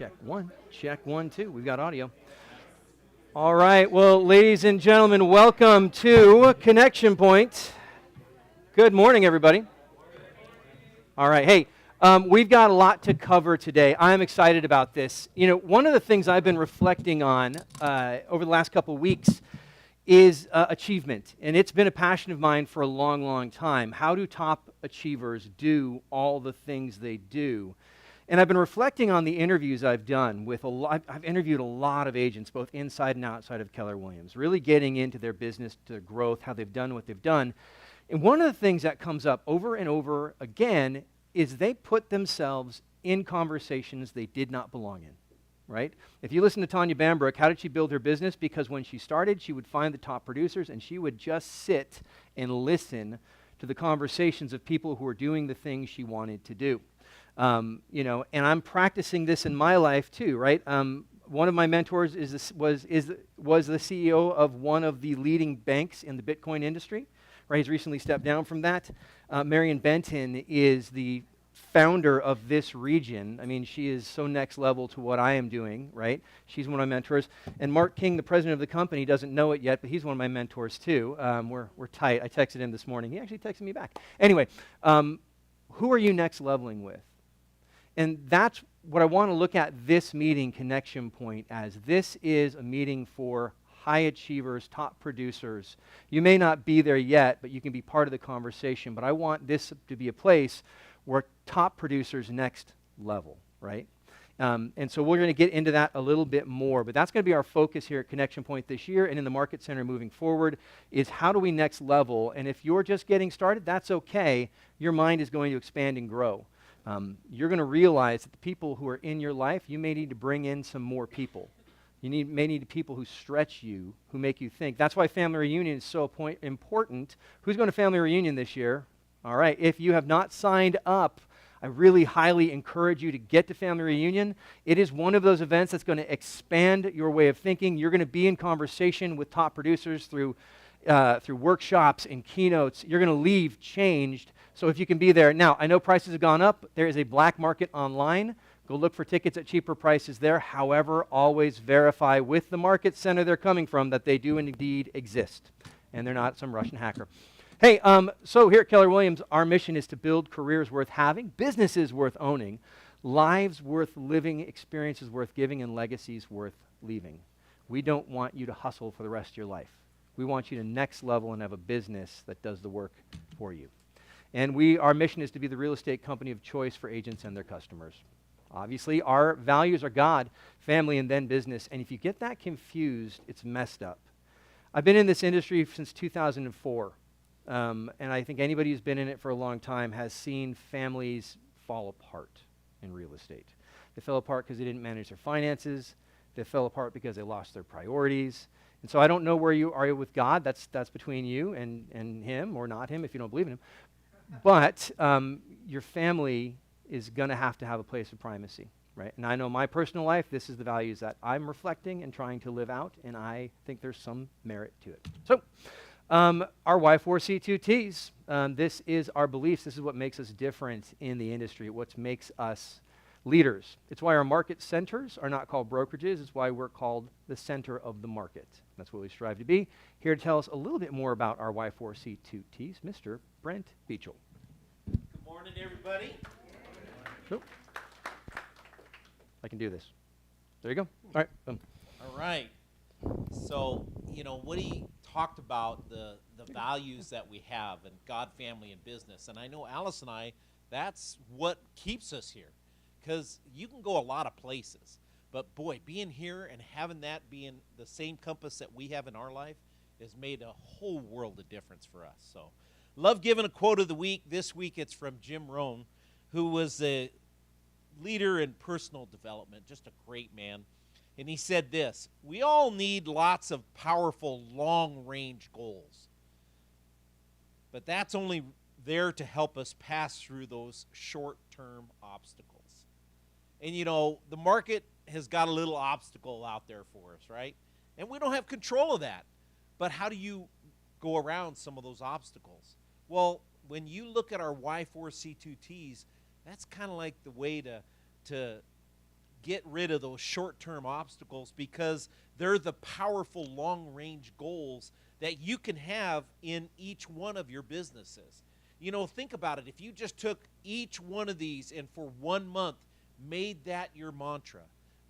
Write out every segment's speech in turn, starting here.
Check one, two. We've got audio. All right. Well, ladies and gentlemen, welcome to Connection Point. Good morning, everybody. All right. Hey, we've got a lot to cover today. I'm excited about this. You know, one of the things I've been reflecting on over the last couple of weeks is achievement. And it's been a passion of mine for a long, long time. How do top achievers do all the things they do? And I've been reflecting on the interviews I've done with I've interviewed a lot of agents, both inside and outside of Keller Williams, really getting into their business, their growth, how they've done what they've done. And one of the things that comes up over and over again is they put themselves in conversations they did not belong in, right? If you listen to Tanya Bambrook, how did she build her business? Because when she started, she would find the top producers and she would just sit and listen to the conversations of people who were doing the things she wanted to do. You know, and I'm practicing this in my life too, right? One of my mentors was the CEO of one of the leading banks in the Bitcoin industry, right? He's recently stepped down from that. Marion Benton is the founder of this region. I mean, she is so next level to what I am doing, right? She's one of my mentors. And Mark King, the president of the company, doesn't know it yet, but he's one of my mentors too. We're tight. I texted him this morning. He actually texted me back. Anyway, who are you next leveling with? And that's what I want to look at this meeting, Connection Point, as. This is a meeting for high achievers, top producers. You may not be there yet, but you can be part of the conversation. But I want this to be a place where top producers next level, right? And so we're going to get into that a little bit more. But that's going to be our focus here at Connection Point this year and in the Market Center moving forward, is how do we next level? And if you're just getting started, that's okay. Your mind is going to expand and grow. You're going to realize that the people who are in your life, you may need to bring in some more people. You may need people who stretch you, who make you think. That's why family reunion is so important. Who's going to family reunion this year? All right. If you have not signed up, I really highly encourage you to get to family reunion. It is one of those events that's going to expand your way of thinking. You're going to be in conversation with top producers through workshops and keynotes. You're going to leave changed. So if you can be there. Now, I know prices have gone up. There is a black market online. Go look for tickets at cheaper prices there. However, always verify with the market center they're coming from that they do indeed exist, and they're not some Russian hacker. Hey, so here at Keller Williams, our mission is to build careers worth having, businesses worth owning, lives worth living, experiences worth giving, and legacies worth leaving. We don't want you to hustle for the rest of your life. We want you to next level and have a business that does the work for you. And our mission is to be the real estate company of choice for agents and their customers. Obviously, our values are God, family, and then business. And if you get that confused, it's messed up. I've been in this industry since 2004. And I think anybody who's been in it for a long time has seen families fall apart in real estate. They fell apart because they didn't manage their finances. They fell apart because they lost their priorities. And so I don't know where you are with God. That's between you and him, or not him if you don't believe in him. But your family is going to have a place of primacy, right? And I know my personal life, this is the values that I'm reflecting and trying to live out, and I think there's some merit to it. So our Y4C2Ts, this is our beliefs. This is what makes us different in the industry, what makes us leaders. It's why our market centers are not called brokerages. It's why we're called the center of the market. That's what we strive to be. Here to tell us a little bit more about our Y4C2Ts, Mr. Brent Beachel. Good morning, everybody. Oh. I can do this. There you go. All right. Boom. All right. So, you know, Woody talked about the values that we have in God, family, and business. And I know Alice and I, that's what keeps us here. Because you can go a lot of places. But, boy, being here and having that being the same compass that we have in our life has made a whole world of difference for us. So, love giving a quote of the week. This week it's from Jim Rohn, who was a leader in personal development, just a great man. And he said this: we all need lots of powerful long-range goals. But that's only there to help us pass through those short-term obstacles. And, you know, the market has got a little obstacle out there for us, right? And we don't have control of that. But how do you go around some of those obstacles? Well, when you look at our Y4C2Ts, that's kind of like the way to get rid of those short-term obstacles because they're the powerful long-range goals that you can have in each one of your businesses. You know, think about it. If you just took each one of these and for 1 month made that your mantra,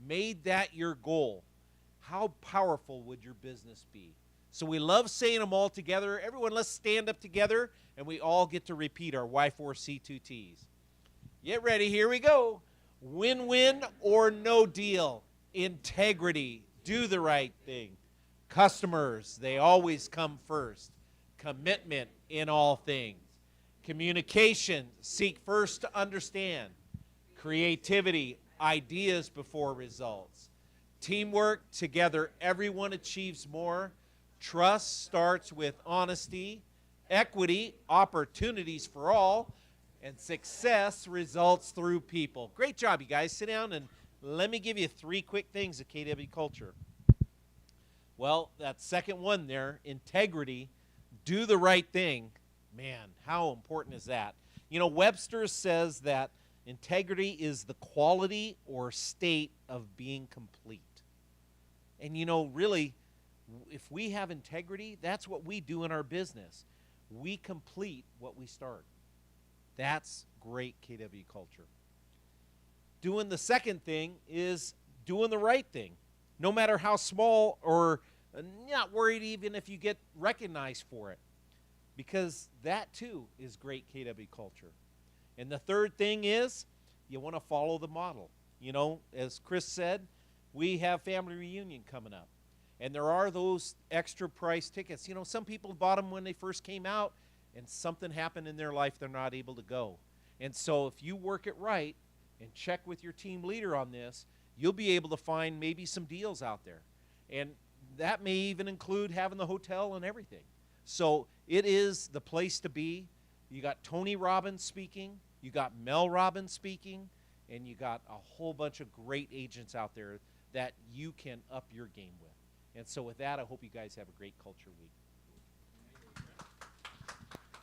made that your goal, how powerful would your business be? So we love saying them all together. Everyone, let's stand up together, and we all get to repeat our Y4C2Ts. Get ready. Here we go. Win-win or no deal. Integrity. Do the right thing. Customers, they always come first. Commitment in all things. Communication, seek first to understand. Creativity, ideas before results. Teamwork, together everyone achieves more. Trust starts with honesty. Equity, opportunities for all. And success results through people. Great job, you guys. Sit down and let me give you 3 quick things of KW culture. Well, that second one there, integrity, do the right thing. Man, how important is that? You know, Webster says that integrity is the quality or state of being complete. And you know, really, if we have integrity, that's what we do in our business. We complete what we start. That's great KW culture. Doing the second thing is doing the right thing. No matter how small, or not worried even if you get recognized for it. Because that too is great KW culture. And the third thing is you want to follow the model. You know, as Chris said, we have family reunion coming up. And there are those extra price tickets. You know, some people bought them when they first came out, and something happened in their life, they're not able to go. And so if you work it right and check with your team leader on this, you'll be able to find maybe some deals out there. And that may even include having the hotel and everything. So it is the place to be. You got Tony Robbins speaking, you got Mel Robbins speaking, and you got a whole bunch of great agents out there that you can up your game with. And so with that, I hope you guys have a great culture week.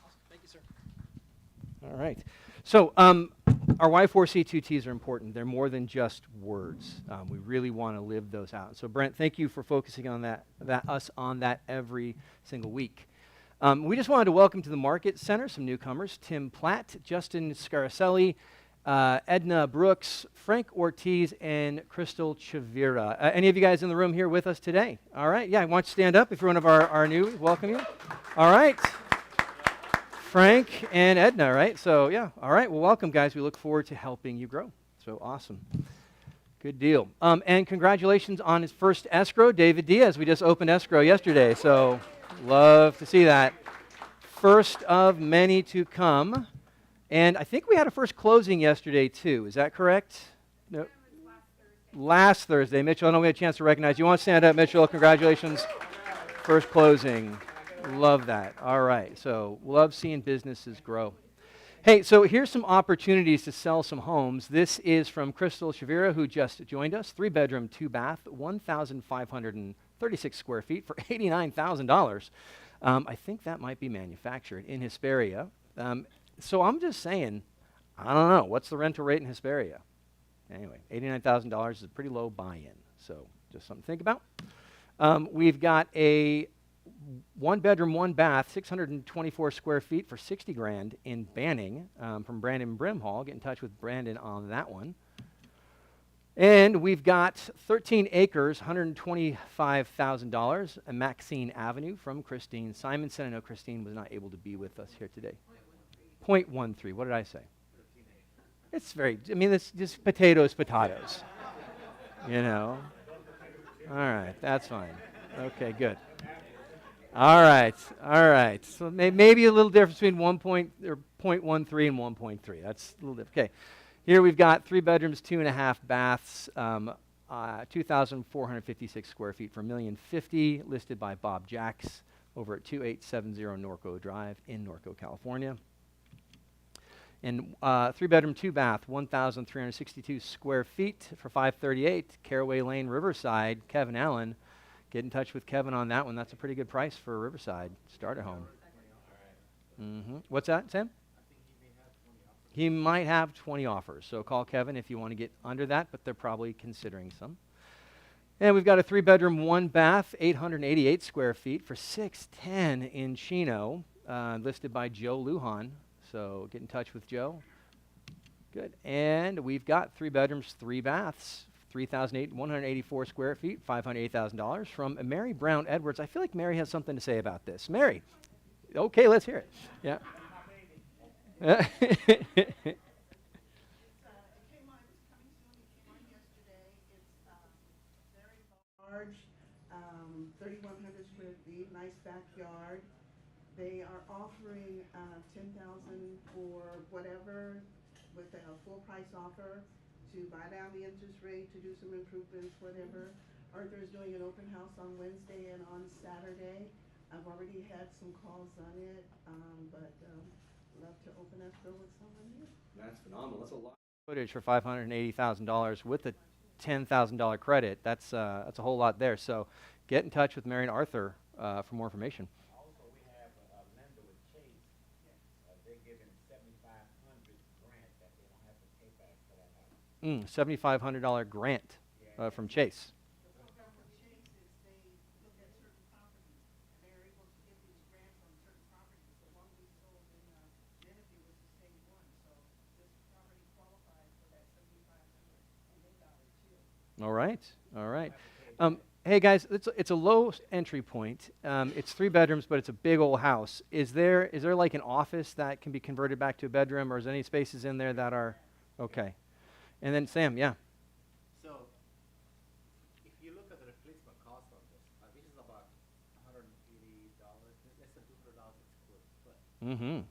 Awesome. Thank you, sir. All right. So our Y4C2Ts are important. They're more than just words. We really want to live those out. So Brent, thank you for focusing on us on that every single week. We just wanted to welcome to the Market Center some newcomers: Tim Platt, Justin Scaracelli, Edna Brooks, Frank Ortiz, and Crystal Chavira. Any of you guys in the room here with us today? All right. Yeah, I want you to stand up if you're one of our newbies. Welcome you. All right. Frank and Edna, right? So, yeah. All right. Well, welcome, guys. We look forward to helping you grow. So, awesome. Good deal. And congratulations on his first escrow, David Diaz. We just opened escrow yesterday, so love to see that. First of many to come. And I think we had a first closing yesterday, too. Is that correct? No. Last Thursday. Mitchell, I know we had a chance to recognize you. Want to stand up, Mitchell? Congratulations. First closing. Love that. All right. So love seeing businesses grow. Hey, so here's some opportunities to sell some homes. This is from Crystal Chavira, who just joined us. 3-bedroom, 2-bath, 1,536 square feet for $89,000. I think that might be manufactured in Hesperia. So I'm just saying, I don't know. What's the rental rate in Hesperia? Anyway, $89,000 is a pretty low buy-in. So just something to think about. We've got a 1-bedroom, 1-bath, 624 square feet for $60,000 in Banning from Brandon Brimhall. Get in touch with Brandon on that one. And we've got 13 acres, $125,000, at Maxine Avenue from Christine Simonson. I know Christine was not able to be with us here today. 0.13. What did I say? It's very, I mean, it's just potatoes. You know. All right, that's fine. Okay, good. All right. So maybe a little difference between 0.13 and 1.3. That's a little different. Okay. Here we've got 3 bedrooms, 2.5 baths, 2,456 square feet for $1,050,000, listed by Bob Jacks over at 2870 Norco Drive in Norco, California. And 3-bedroom, 2-bath, 1,362 square feet for $538, Caraway Lane, Riverside. Kevin Allen, get in touch with Kevin on that one. That's a pretty good price for Riverside starter home. What's that, Sam? He might have 20 offers, so call Kevin if you want to get under that, but they're probably considering some. And we've got a 3-bedroom, 1-bath, 888 square feet for $610 in Chino, listed by Joe Lujan. So get in touch with Joe. Good. And we've got 3 bedrooms, 3 baths, 184 square feet, $508,000 from Mary Brown Edwards. I feel like Mary has something to say about this. Mary. Okay, let's hear it. Yeah. Large, 3,100 square feet, nice backyard. They are offering 10,000 for whatever, with a full price offer to buy down the interest rate, to do some improvements, whatever. Arthur is doing an open house on Wednesday and on Saturday. I've already had some calls on it, but love to open escrow with someone new. That's phenomenal. That's a lot of footage for $580,000 with a $10,000 credit. That's a whole lot there. So get in touch with Mary and Arthur for more information. Also, we have a lender with Chase. They're giving $7,500 grant that they don't have to pay back for that house. $7,500 grant from Chase. The program with Chase is they look at certain properties, and they're able to give these grants on certain properties. The one we sold in Nitty was the same one, so this property qualifies for that 7,500, and they got it too. All right. All right. Hey guys, it's a low entry point. It's 3 bedrooms, but it's a big old house. Is there like an office that can be converted back to a bedroom, or is there any spaces in there that are okay? And then Sam, yeah. So, if you look at the replacement cost on this, this is about $180, less than $200 a square foot. Mm-hmm.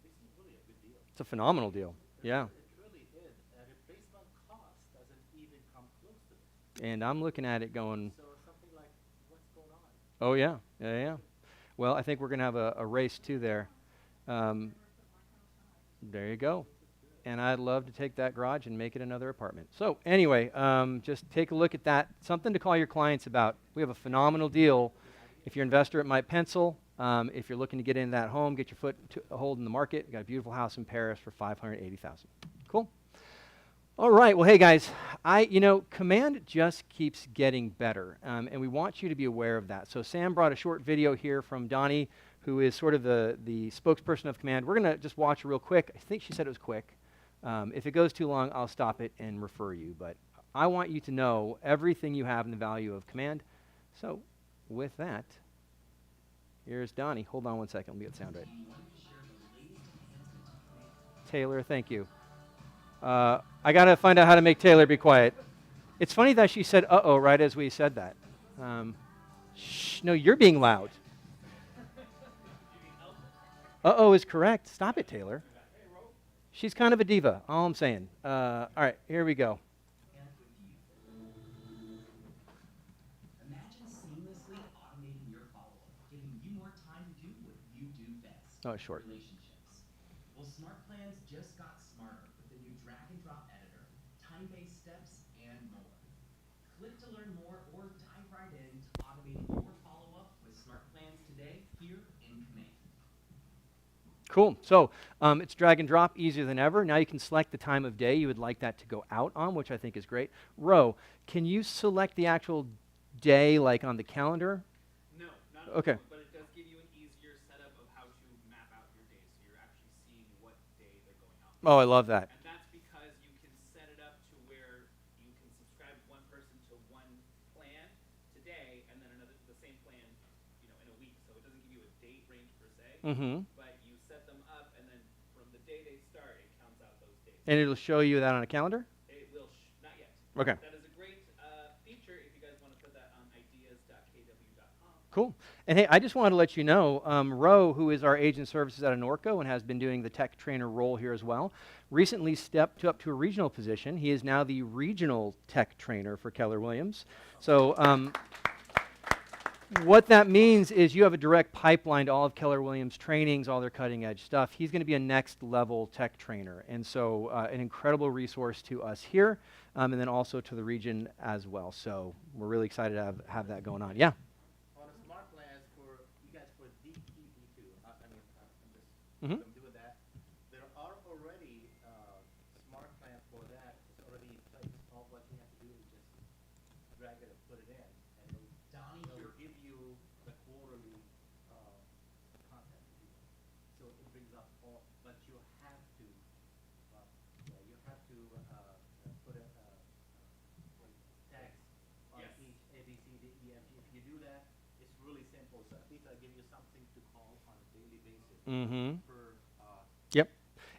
This is really a good deal. It's a phenomenal deal. Yeah. It really is. Replacement cost doesn't even come close to this. And I'm looking at it going, So something like, what's going on? oh yeah, yeah, yeah. Well, I think we're gonna have a race too there. There you go. And I'd love to take that garage and make it another apartment. So anyway, just take a look at that. Something to call your clients about. We have a phenomenal deal. If you're an investor, it might pencil. If you're looking to get into that home, get your foot a hold in the market, we've got a beautiful house in Paris for $580,000. Cool. All right. Well, hey guys, Command just keeps getting better, and we want you to be aware of that. So Sam brought a short video here from Donnie, who is sort of the spokesperson of Command. We're gonna just watch it real quick. I think she said it was quick. If it goes too long, I'll stop it and refer you. But I want you to know everything you have in the value of Command. So with that, here's Donnie. Hold on one second. Let me get the sound right. Taylor, thank you. I got to find out how to make Taylor be quiet. It's funny that she said uh-oh right as we said that. Shh, no, you're being loud. Uh-oh is correct. Stop it, Taylor. She's kind of a diva, all I'm saying. All right, here we go. Imagine seamlessly automating your follow-up, giving you more time to do what you do best. Oh, it's short. Relationships. Well, Smart Plans just got smarter with the new drag and drop editor, time-based steps, and more. Click to learn more or dive right in to automating your follow-up with Smart Plans today here in Command. Cool. So it's drag and drop, easier than ever. Now you can select the time of day you would like that to go out on, which I think is great. Ro, can you select the actual day, like on the calendar? No, not Okay. at all, but it does give you an easier setup of how to map out your days, so you're actually seeing what day they're going out. Oh, I love that. And that's because you can set it up to where you can subscribe one person to one plan today, and then the same plan, in a week. So it doesn't give you a date range per se, Mm-hmm. but you set them up, and then from the day they start, it counts out those days. And it'll show you that on a calendar? It will not yet. Okay. That is a great feature if you guys want to put that on ideas.kw.com. Cool. And hey, I just wanted to let you know, Ro, who is our agent services out of Norco and has been doing the tech trainer role here as well, recently stepped up to a regional position. He is now the regional tech trainer for Keller Williams. So what that means is you have a direct pipeline to all of Keller Williams' trainings, all their cutting edge stuff. He's going to be a next level tech trainer. And so an incredible resource to us here and then also to the region as well. So we're really excited to have that going on. Yeah. On the Smart Plans for you guys for DTV2, I'm just Mhm. I'm doing that. There are already drag it and put it in, and Donnie, it'll you're give you the quarterly content. So it brings up all, but you have to, yeah, you have to put a tags on Yes. each A, B, C, D, E, F, G. If you do that, it's really simple. So at least I give you something to call on a daily basis. Mm-hmm. Per, Yep.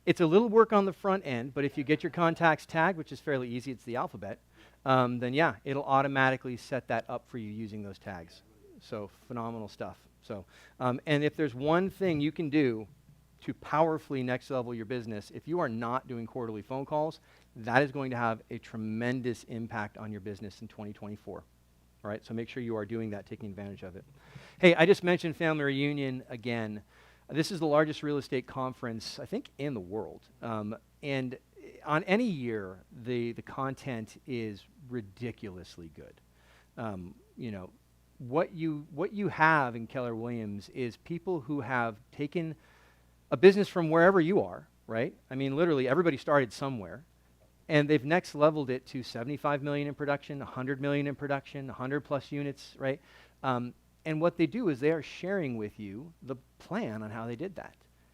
It's a little work on the front end, but if you get your contacts tagged, which is fairly easy, it's the alphabet, then yeah, it'll automatically set that up for you using those tags. So phenomenal stuff. So, and if there's one thing you can do to powerfully next level your business, if you are not doing quarterly phone calls, that is going to have a tremendous impact on your business in 2024. All right, so make sure you are doing that, taking advantage of it. Hey, I just mentioned Family Reunion again. This is the largest real estate conference, I think, in the world. And on any year, the content is ridiculously good. You know, what you have in Keller Williams is people who have taken a business from wherever you are, right? I mean, literally, everybody started somewhere. And they've next leveled it to 75 million in production, 100 million in production, 100 plus units, right? And what they do is they are sharing with you the plan on how they did that,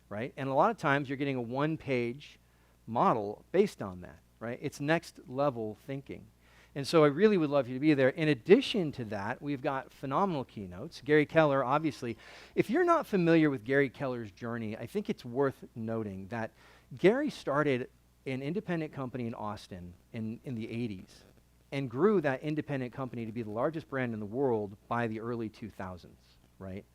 right? And a lot of times you're getting a one-page model based on that, right? It's next level thinking. And so I really would love you to be there. In addition to that, we've got phenomenal keynotes. Gary Keller, obviously. If you're not familiar with Gary Keller's journey, I think it's worth noting that Gary started an independent company in Austin in the 80s and grew that independent company to be the largest brand in the world by the early 2000s, right?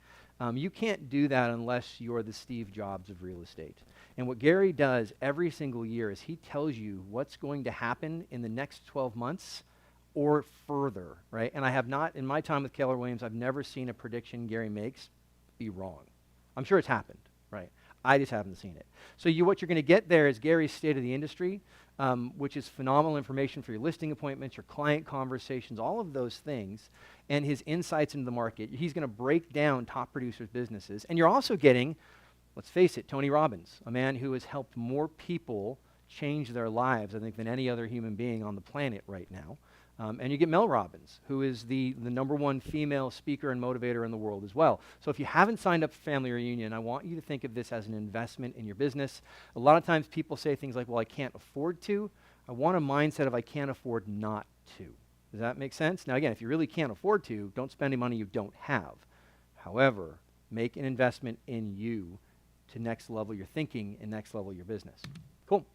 You can't do that unless you're the Steve Jobs of real estate. And what Gary does every single year is he tells you what's going to happen in the next 12 months or further, right? And I have not, in my time with Keller Williams, I've never seen a prediction Gary makes be wrong. I'm sure it's happened, right? I just haven't seen it. So what you're going to get there is Gary's state of the industry, which is phenomenal information for your listing appointments, your client conversations, all of those things, and his insights into the market. He's going to break down top producers' businesses. And you're also getting, let's face it, Tony Robbins, a man who has helped more people change their lives, I think, than any other human being on the planet right now. And you get Mel Robbins, who is the #1 female speaker and motivator in the world as well. So if you haven't signed up for Family Reunion, I want you to think of this as an investment in your business. A lot of times people say things like, well, I can't afford to. I want a mindset of I can't afford not to. Does that make sense? Now, again, if you really can't afford to, don't spend any money you don't have. However, make an investment in you to next level your thinking and next level your business. Cool.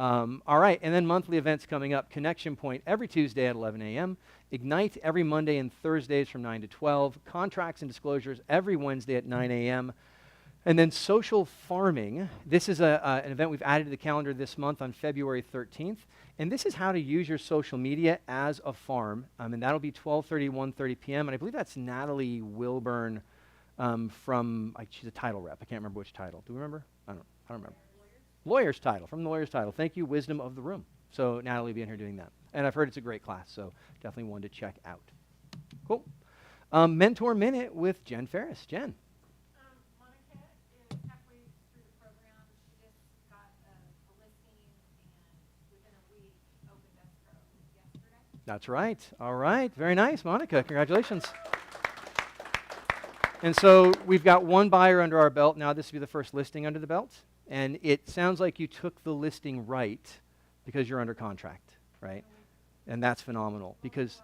All right, and then monthly events coming up. Connection Point every Tuesday at 11 a.m. Ignite every Monday and Thursdays from 9 to 12. Contracts and Disclosures every Wednesday at 9 a.m. And then Social Farming. This is an event we've added to the calendar this month on February 13th. And this is how to use your social media as a farm. And that'll be 12:30 to 1:30 p.m. And I believe that's Natalie Wilburn from, she's a title rep. I can't remember which title. Do you remember? I don't remember. Lawyer's title, from the lawyer's title. Thank you, Wisdom of the Room. So Natalie will be in here doing that. And I've heard it's a great class, so definitely one to check out. Cool. Mentor Minute with Jen Ferris. Jen. Monica is halfway through the program. She just got a listing and within a week opened escrow yesterday. That's right. All right. Very nice, Monica. Congratulations. And so we've got one buyer under our belt. Now this will be the first listing under the belt. And it sounds like you took the listing right because you're under contract, right? And that's phenomenal because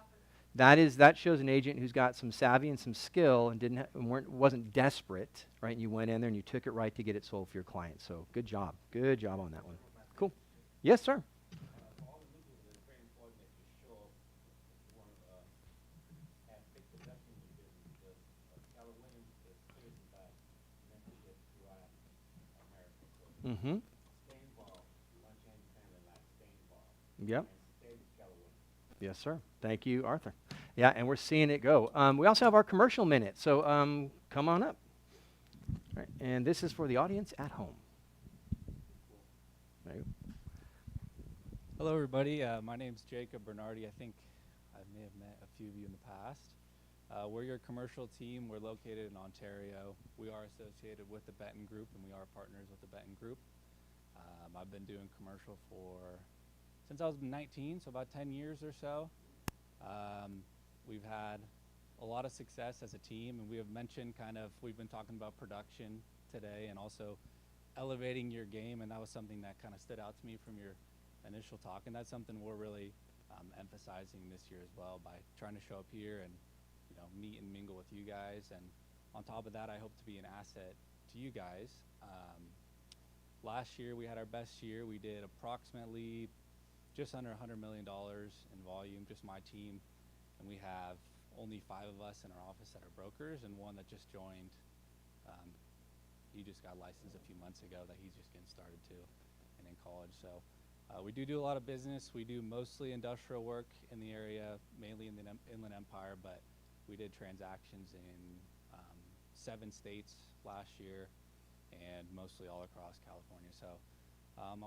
that shows an agent who's got some savvy and some skill and wasn't desperate, right? And you went in there and you took it right to get it sold for your client. So good job. Good job on that one. Cool. Yes, sir. Mm-hmm. Yep. Yes, sir. Thank you, Arthur. Yeah, and we're seeing it go. We also have our commercial minute, so come on up. All right, and this is for the audience at home. There you go. Hello, everybody. My name's Jacob Bernardi. I think I may have met a few of you in the past. We're your commercial team. We're located in Ontario. We are associated with the Benton Group, and we are partners with the Benton Group. I've been doing commercial since I was 19, so about 10 years or so. We've had a lot of success as a team, and we have mentioned we've been talking about production today and also elevating your game, and that was something that kind of stood out to me from your initial talk, and that's something we're really emphasizing this year as well by trying to show up here and meet and mingle with you guys. And on top of that, I hope to be an asset to you guys. Last year we had our best year. We did approximately just under $100 million in volume, just my team, and we have only 5 of us in our office that are brokers, and one that just joined. He just got licensed a few months ago that he's just getting started too, and in college. So we do a lot of business. We do mostly industrial work in the area, mainly in the Inland Empire, but we did transactions in 7 states last year and mostly all across California. So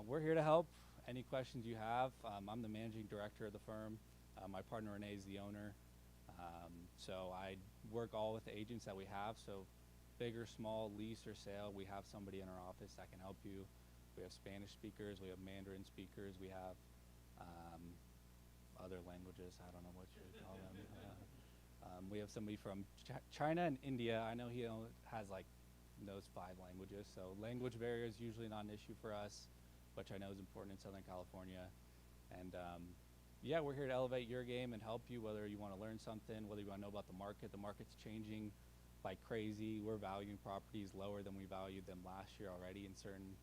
we're here to help. Any questions you have, I'm the managing director of the firm. My partner Renee is the owner. So I work all with the agents that we have. So big or small, lease or sale, we have somebody in our office that can help you. We have Spanish speakers, we have Mandarin speakers, we have other languages, I don't know what you would call them. We have somebody from China and India. I know he has knows 5 languages, so language barrier is usually not an issue for us, which I know is important in Southern California. And yeah, we're here to elevate your game and help you, whether you want to learn something, whether you want to know about the market. The market's changing like crazy. We're valuing properties lower than we valued them last year already in certain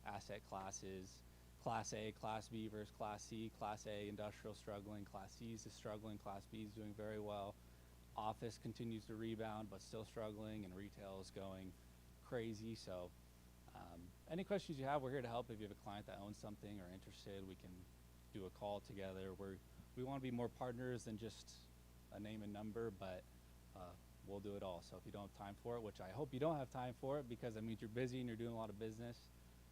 asset classes. Class A, Class B versus Class C. Class A industrial struggling, Class C is struggling, Class B is doing very well. Office continues to rebound but still struggling, and retail is going crazy. So any questions you have, we're here to help. If you have a client that owns something or interested, we can do a call together. We want to be more partners than just a name and number, but we'll do it all. So if you don't have time for it, which I hope you don't have time for it, because it means you're busy and you're doing a lot of business,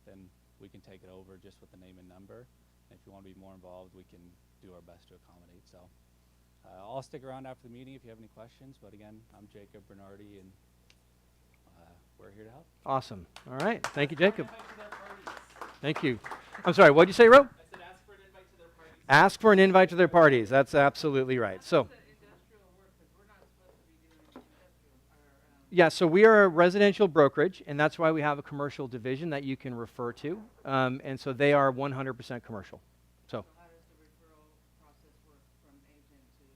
then we can take it over just with the name and number. And if you want to be more involved, we can do our best to accommodate. So I'll stick around after the meeting if you have any questions. But again, I'm Jacob Bernardi, and we're here to help. Awesome. All right. Thank you, Jacob. Thank you. I'm sorry, what did you say, Ro? I said ask for an invite to their parties. Ask for an invite to their parties. That's absolutely right. So, yeah, so we are a residential brokerage, and that's why we have a commercial division that you can refer to. And so they are 100% commercial. So how does the referral process work from agent to the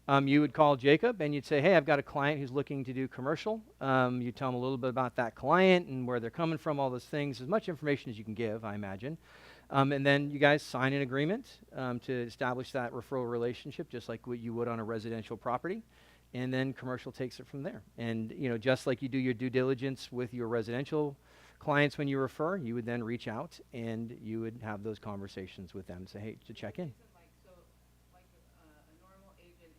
commercial? you would call Jacob and you'd say, hey, I've got a client who's looking to do commercial. You tell them a little bit about that client and where they're coming from, all those things, as much information as you can give, I imagine. And then you guys sign an agreement to establish that referral relationship, just like what you would on a residential property. And then commercial takes it from there. And just like you do your due diligence with your residential clients when you refer, you would then reach out and you would have those conversations with them, say, hey, to check in. A normal agent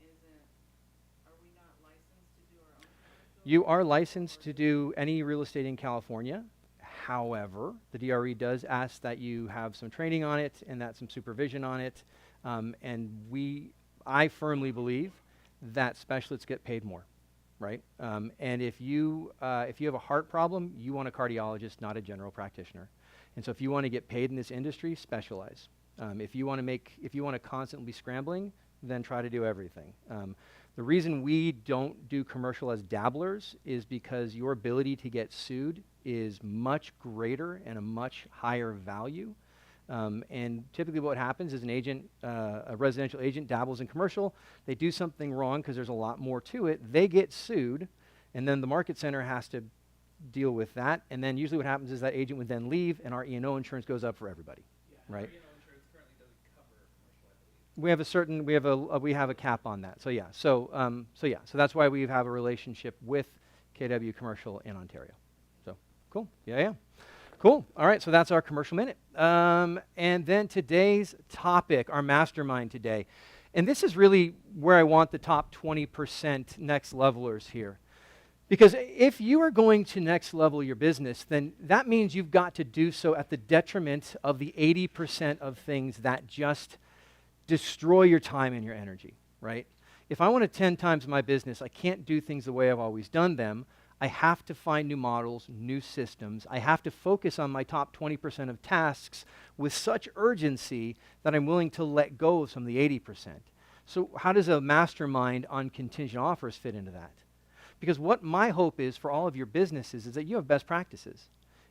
are we not licensed to do our own commercial? You are licensed to do any real estate in California. However, the DRE does ask that you have some training on it and that some supervision on it. And I firmly believe that specialists get paid more, right? And if you have a heart problem, you want a cardiologist, not a general practitioner. And so if you want to get paid in this industry, specialize. If you want to constantly be scrambling, then try to do everything. The reason we don't do commercial as dabblers is because your ability to get sued is much greater and a much higher value. And typically what happens is a residential agent dabbles in commercial, they do something wrong because there's a lot more to it, they get sued, and then the market center has to deal with that, and then usually what happens is that agent would then leave and our E&O insurance goes up for everybody, right? Our E&O insurance currently doesn't cover commercial, I believe. We have a cap on that. So yeah. So that's why we have a relationship with KW Commercial in Ontario. So cool. Yeah. Cool. All right, so that's our commercial minute. And then today's topic, our mastermind today. And this is really where I want the top 20% next levelers here. Because if you are going to next level your business, then that means you've got to do so at the detriment of the 80% of things that just destroy your time and your energy, right? If I want to 10 times my business, I can't do things the way I've always done them. I have to find new models, new systems. I have to focus on my top 20% of tasks with such urgency that I'm willing to let go of some of the 80%. So how does a mastermind on contingent offers fit into that? Because what my hope is for all of your businesses is that you have best practices.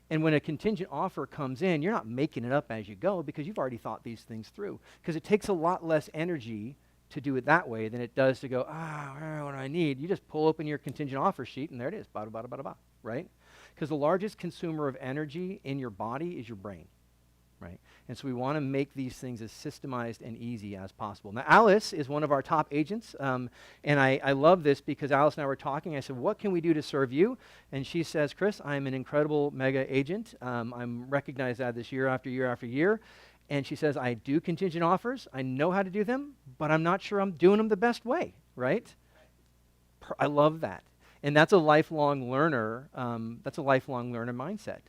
And when a contingent offer comes in, you're not making it up as you go because you've already thought these things through. Because it takes a lot less energy to do it that way than it does to go, what do I need? You just pull open your contingent offer sheet and there it is, bada, bada, bada, bada, right? Because the largest consumer of energy in your body is your brain, right? And so we want to make these things as systemized and easy as possible. Now, Alice is one of our top agents, and I love this because Alice and I were talking. I said, what can we do to serve you? And she says, Chris, I'm an incredible mega agent. I'm recognized as this year after year after year. And she says, I do contingent offers. I know how to do them, but I'm not sure I'm doing them the best way, right? I love that. And that's a lifelong learner. That's a lifelong learner mindset.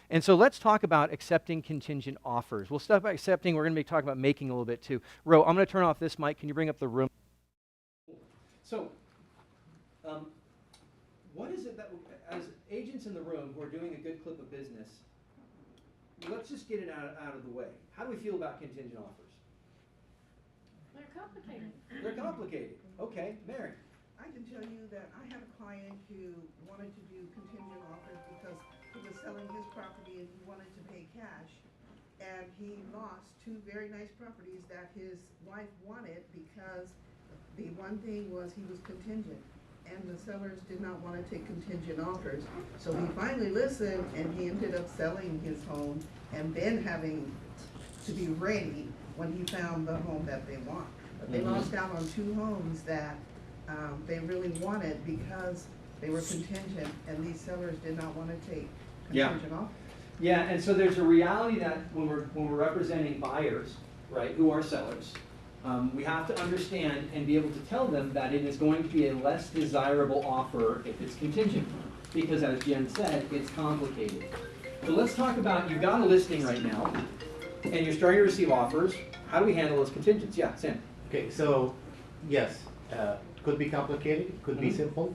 And so let's talk about accepting contingent offers. We'll start by accepting. We're going to be talking about making a little bit too. Ro, I'm going to turn off this mic. Can you bring up the room? So, what is it that, as agents in the room who are doing a good clip of business, let's just get it out of the way. How do we feel about contingent offers? They're complicated. They're complicated. Okay, Mary. I can tell you that I had a client who wanted to do contingent offers because he was selling his property and he wanted to pay cash. And he lost 2 very nice properties that his wife wanted because the one thing was he was contingent. And the sellers did not want to take contingent offers. So he finally listened and he ended up selling his home and then having to be ready when he found the home that they want. But they lost out on 2 homes that they really wanted because they were contingent, and these sellers did not want to take contingent offers. Yeah, and so there's a reality that when we're representing buyers, right, who are sellers, we have to understand and be able to tell them that it is going to be a less desirable offer if it's contingent. Because as Jen said, it's complicated. So let's talk about, you've got a listing right now, and you're starting to receive offers. How do we handle those contingents? Yeah, Sam. Okay, so, yes, could be complicated, could be simple,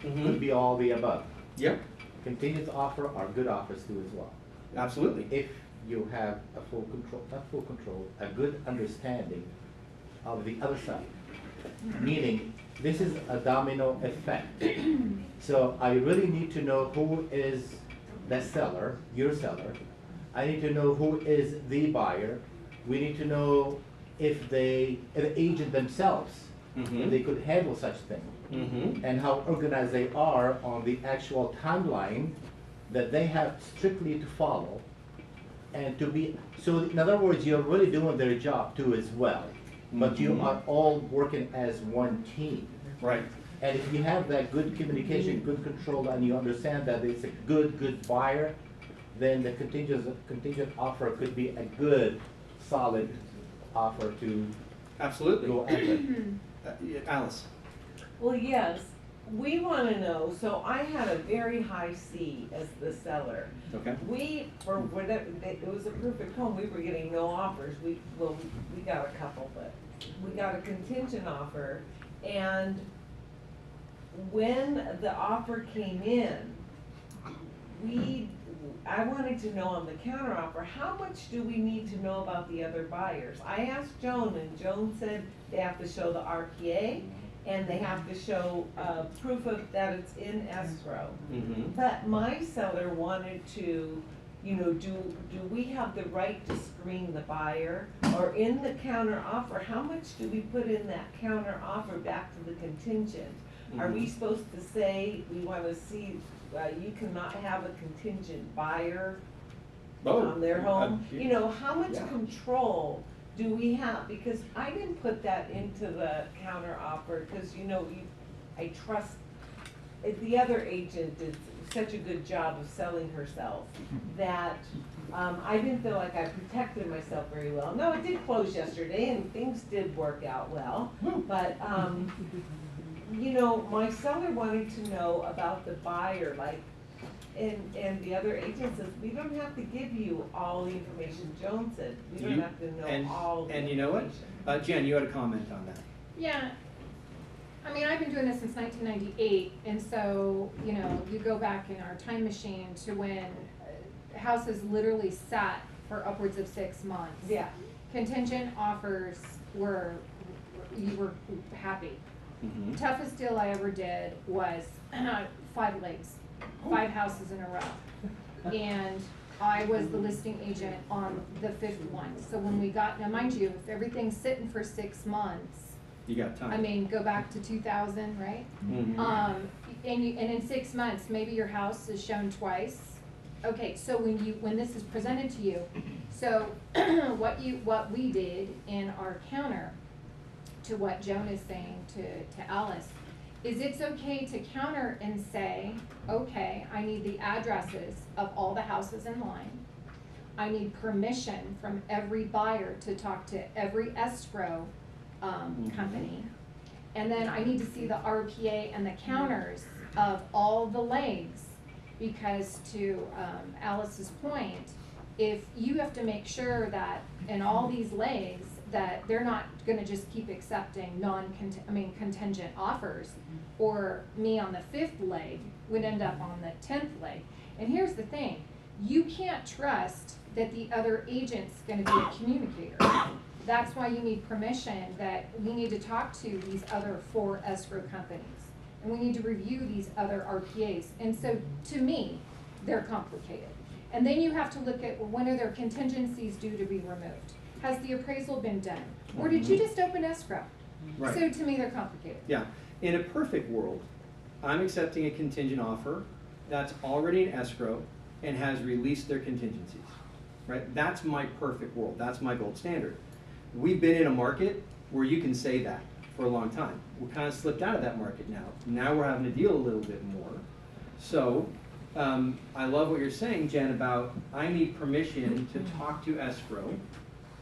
could be all the above. Yep. Contingent offer are good offers too as well. Absolutely. If you have a full control, not full control, a good understanding of the other side. Meaning, this is a domino effect. So I really need to know who is the seller, your seller. I need to know who is the buyer. We need to know if the agent themselves, if they could handle such thing, and how organized they are on the actual timeline that they have strictly to follow, and to be, so in other words, you're really doing their job too as well, but you are all working as one team. Right. And if you have that good communication, good control, and you understand that it's a good buyer, then the contingent offer could be a good, solid offer to Absolutely. go after. Alice. Well, yes, we want to know, so I had a very high C as the seller. Okay. We, for whatever, it was a perfect home, we were getting no offers, we got a couple, but we got a contingent offer, and when the offer came in, I wanted to know on the counteroffer, how much do we need to know about the other buyers? I asked Joan, and Joan said they have to show the RPA, and they have to show proof of that it's in escrow. But my seller wanted to, do we have the right to screen the buyer? Or in the counteroffer, how much do we put in that counteroffer back to the contingent? Are we supposed to say, we want to see, you cannot have a contingent buyer on their home? How much control do we have? Because I didn't put that into the counteroffer, because I trust, the other agent did such a good job of selling herself that I didn't feel like I protected myself very well. No, it did close yesterday and things did work out well, but my seller wanted to know about the buyer, and the other agent says, we don't have to give you all the information. Joan said, we don't have to know all the information. And you know what? Jen, you had a comment on that. Yeah. I mean, I've been doing this since 1998, and so, you go back in our time machine to when houses literally sat for upwards of 6 months. Yeah. Contingent offers were you were happy. Mhm. Toughest deal I ever did was 5 legs, 5 houses in a row. And I was the listing agent on the 5th one. So when we got, now mind you, if everything's sitting for 6 months, You got time. I mean, go back to 2000, right? Mhm. And in 6 months, maybe your house is shown twice. Okay, so when this is presented to you, so what we did in our counter, to what Joan is saying to Alice, is it's okay to counter and say, okay, I need the addresses of all the houses in line. I need permission from every buyer to talk to every escrow company. And then I need to see the RPA and the counters of all the legs, because to Alice's point, if you have to make sure that in all these legs, that they're not gonna just keep accepting contingent offers, or me on the 5th leg would end up on the 10th leg. And here's the thing, you can't trust that the other agent's gonna be a communicator. That's why you need permission, that we need to talk to these other 4 escrow companies. And we need to review these other RPAs. And so, to me, they're complicated. And then you have to look at, well, when are their contingencies due to be removed? Has the appraisal been done? Or did you just open escrow? Right. So to me, they're complicated. Yeah. In a perfect world, I'm accepting a contingent offer that's already in escrow and has released their contingencies. Right? That's my perfect world. That's my gold standard. We've been in a market where you can say that for a long time. We kind of slipped out of that market now. Now we're having to deal a little bit more. So I love what you're saying, Jen, about I need permission to talk to escrow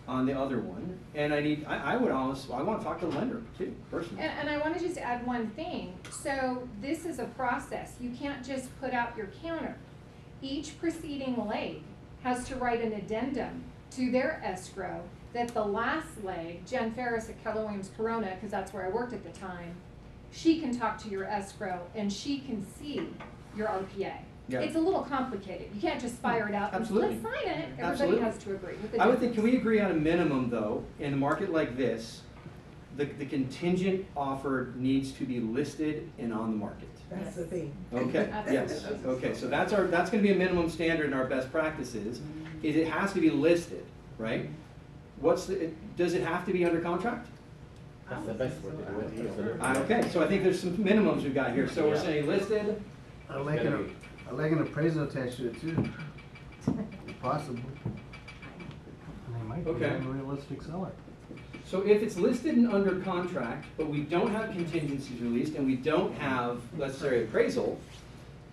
on the other one, and I want to talk to the lender too, personally. And I want to just add one thing. So this is a process. You can't just put out your counter. Each preceding leg has to write an addendum to their escrow that the last leg, Jen Ferris at Keller Williams Corona, because that's where I worked at the time, she can talk to your escrow and she can see your RPA. Yeah. It's a little complicated. You can't just fire it out and Absolutely. let's sign it. Everybody Absolutely. has to agree with the I would think, can we difference. agree on a minimum though, in a market like this, the contingent offer needs to be listed and on the market? That's the thing. Okay, yes, okay, so that's gonna be a minimum standard in our best practices, is it has to be listed, right? Does it have to be under contract? That's the best way to do it. Absolutely. Okay, so I think there's some minimums we've got here, so we're Yeah. saying listed, I like an appraisal attached to it too, if possible. They might be Okay. an unrealistic seller. so if it's listed and under contract, but we don't have contingencies released and we don't have, let's say, appraisal,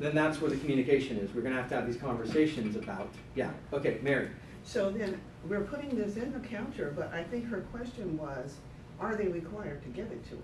then that's where the communication is. We're gonna have to have these conversations about, yeah, okay, Mary. So then, we're putting this in the counter, but I think her question was, are they required to give it to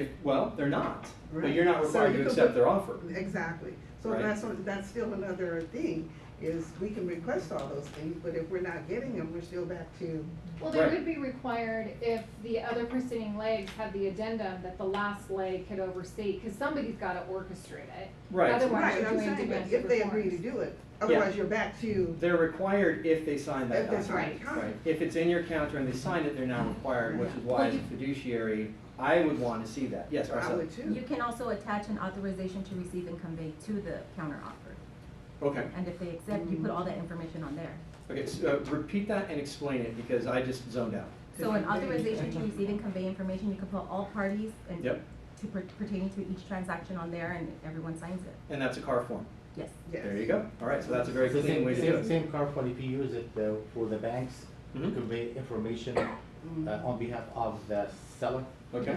us? Well, they're not, but Right. you're not So required you to could accept put- their offer. Exactly. So Right. that's still another thing, is we can request all those things, but if we're not getting them, we're still back to, Well, they Right. would be required if the other preceding legs had the addendum that the last leg could oversee, because somebody's gotta orchestrate it. Right. Otherwise, right, you're I'm doing saying, but domestic if they agree to reforms. do it, otherwise you're back to, They're required if they sign that if they document. sign the Right. If it's in your counter and they sign it, they're now required, which is why as a fiduciary, I would want to see that. Yes, I Marcel? would too. You can also attach an authorization to receive and convey to the counteroffer. Okay, And if they accept, you put all that information on there. okay, so repeat that and explain it, because I just zoned out. So an authorization to receive and convey information, you can put all parties and Yep. pertaining to each transaction on there, and everyone signs it. And that's a car form. Yes. Yes. There you go. All right, so that's a very It's the clean way to do same, it. same car form if you use it for the banks to Mhm. convey information on behalf of the seller. Okay,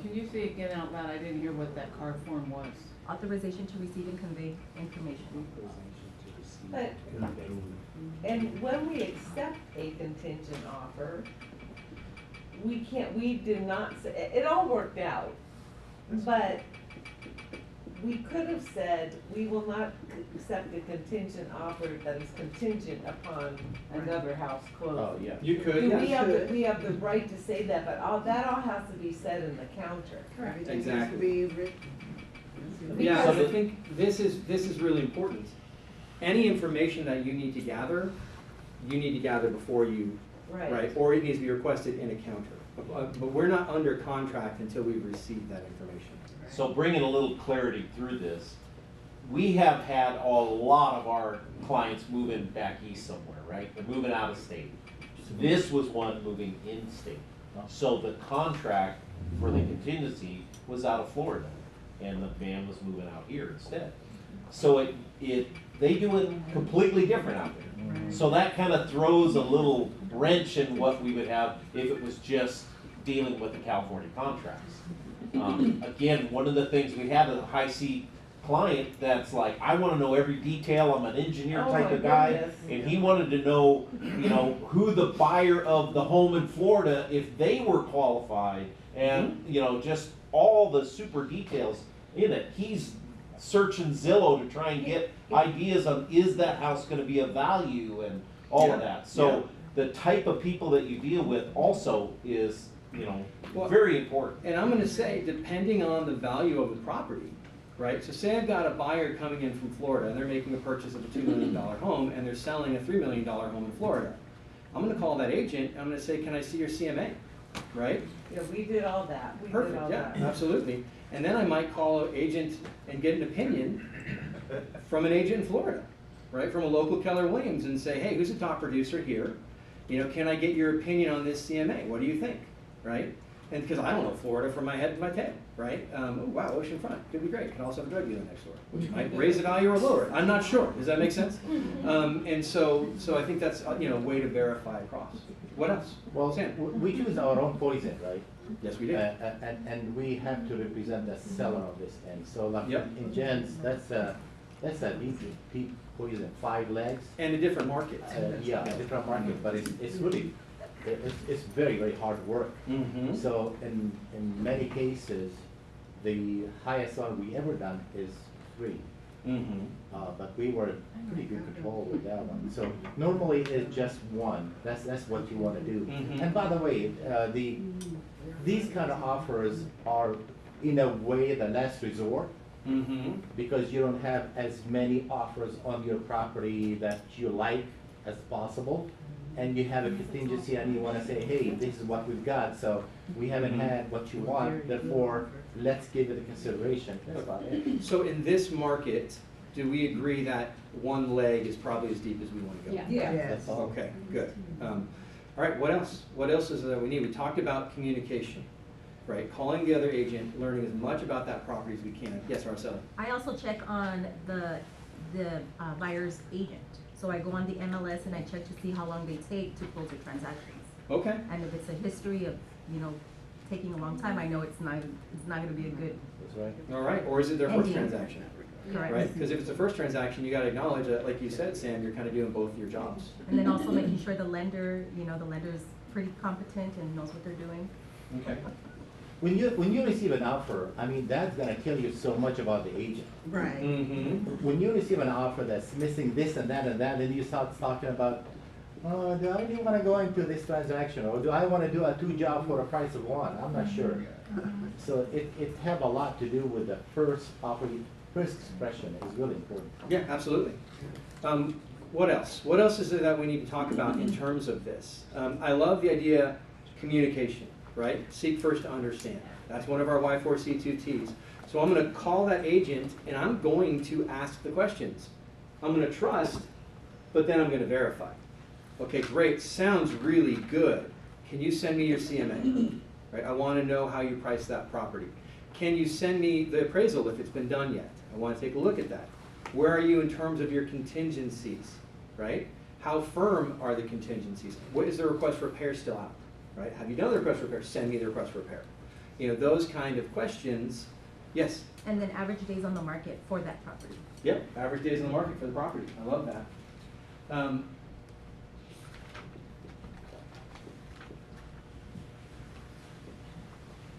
Can you say again out loud? I didn't hear what that card form was. Authorization to receive and convey information. But, and when we accept a contingent offer, we did not, it all worked out. But we could have said, we will not accept a contingent offer that is contingent upon another house closing. Oh, yeah. you could, Do we yes. we have the right to say that, but that all has to be said in the counter. everything has to Exactly. be written. Yeah, Because- I think this is really important. Any information that you need to gather before you Right. Or it needs to be requested in a counter. But we're not under contract until we've received that information. So bringing a little clarity through this, we have had a lot of our clients moving back east somewhere, right? They're moving out of state. This was one moving in state. So the contract for the contingency was out of Florida, and the van was moving out here instead. So they do it completely different out there. So that kind of throws a little wrench in what we would have if it was just dealing with the California contracts. Again, one of the things we had a high C client that's like, I want to know every detail. I'm an engineer Oh type my of guy, goodness. and he wanted to know, who the buyer of the home in Florida, if they were qualified, and just all the super details in it. He's searching Zillow to try and get ideas on, is that house going to be of value and all of that. So the type of people that you deal with also is very important. And I'm going to say, depending on the value of the property, right? So say I've got a buyer coming in from Florida, and they're making a purchase of a $2 million home, and they're selling a $3 million home in Florida. I'm going to call that agent, and I'm going to say, can I see your CMA, right? Yeah, we did all that. We did Perfect, all yeah, that. absolutely. And then I might call an agent and get an opinion from an agent in Florida, right? From a local Keller Williams, and say, hey, who's the top producer here? Can I get your opinion on this CMA? What do you think, right? And because I don't know Florida from my head to my tail, right? Oh, wow, oceanfront, could be great. Could also have a drug dealer next door, which might raise the value or lower it. I'm not sure. Does that make sense? And so I think that's a way to verify across. What else? Well, Sam? we choose our own poison, right? Yes, we do. And we have to represent the seller of this end. So like Yep. in Jen's, that's a deep poison, 5 legs. And a different market. Yeah, a different market, but it's really, it's very, very hard work. Mm-hmm. So in many cases, the highest one we ever done is 3. Mm-hmm. But we were in pretty good control with that one. So normally it's just 1. That's what you want to do. Mhm. And by the way, these kind of offers are in a way the last resort, Mm-hmm. because you don't have as many offers on your property that you like as possible, and you have a contingency and you want to say, hey, this is what we've got, so we haven't had what you want, therefore let's give it a consideration. That's about it. So in this market, do we agree that 1 leg is probably as deep as we want to go? Yeah. Yeah. That's all. Okay, good. All right, what else? What else is that we need? We talked about communication, right? Calling the other agent, learning as much about that property as we can. Yes, Araceli? I also check on the buyer's agent. So I go on the MLS and I check to see how long they take to close their transactions. Okay. And if it's a history of, taking a long time, I know it's not gonna be a good, That's right. All right, or is it their first Ending. transaction? correct? Right? Because if it's the first transaction, you got to acknowledge that, like you said, Sam, you're kind of doing both your jobs. And then also making sure the lender, the lender's pretty competent and knows what they're doing. Okay. When you receive an offer, I mean, that's gonna tell you so much about the agent. Right. Mm-hmm. When you receive an offer that's missing this and that, then you start talking about, oh, do I really wanna go into this transaction, or do I wanna do a 2 job for a price of 1? I'm not sure. So it have a lot to do with the first offer, first expression is really important. Yeah, absolutely. What else? What else is it that we need to talk about in terms of this? I love the idea communication, right? Seek first to understand. That's one of our Y4C2Ts. So I'm going to call that agent and I'm going to ask the questions. I'm going to trust, but then I'm going to verify. Okay, great. Sounds really good. Can you send me your CMA? Right? I want to know how you price that property. Can you send me the appraisal if it's been done yet? I want to take a look at that. Where are you in terms of your contingencies, right? How firm are the contingencies? What is the request for repair still out, right? Have you done the request for repair? Send me the request for repair. Those kind of questions. Yes? And then average days on the market for that property. Yep, average days in the market for the property. I love that.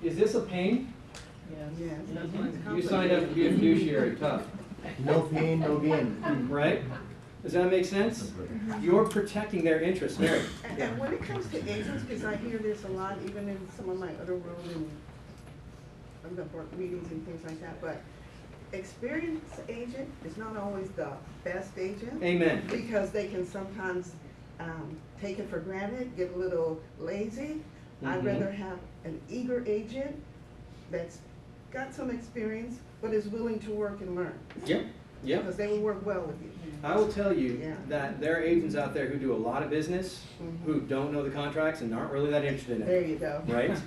Is this a pain? Yes. You signed up to be a fiduciary, tough. No pain, no gain. Right? Does that make sense? You're protecting their interests, Mary. And when it comes to agents, because I hear this a lot, even in some of my other roles and the board meetings and things like that, but experienced agent is not always the best agent. Amen. Because they can sometimes take it for granted, get a little lazy. I'd Mhm. rather have an eager agent that's got some experience, but is willing to work and learn. Yep, yep. Because they will work well with you. I will tell you Yeah. that there are agents out there who do a lot of business, Mhm. who don't know the contracts and aren't really that interested in it. There you go. Right?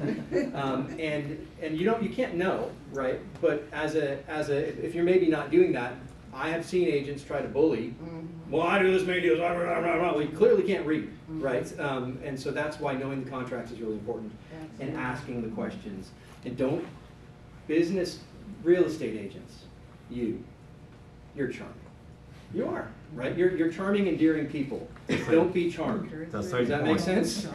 And you can't know, right? But if you're maybe not doing that, I have seen agents try to bully. Mhm. Well, I do this many deals. Well, you clearly can't read, Mhm. right? And so that's why knowing the contracts is really important, and Absolutely. asking the questions. And don't business real estate agents. You're charming. You are, right? You're charming, endearing people. Don't be charmed. Does that make sense?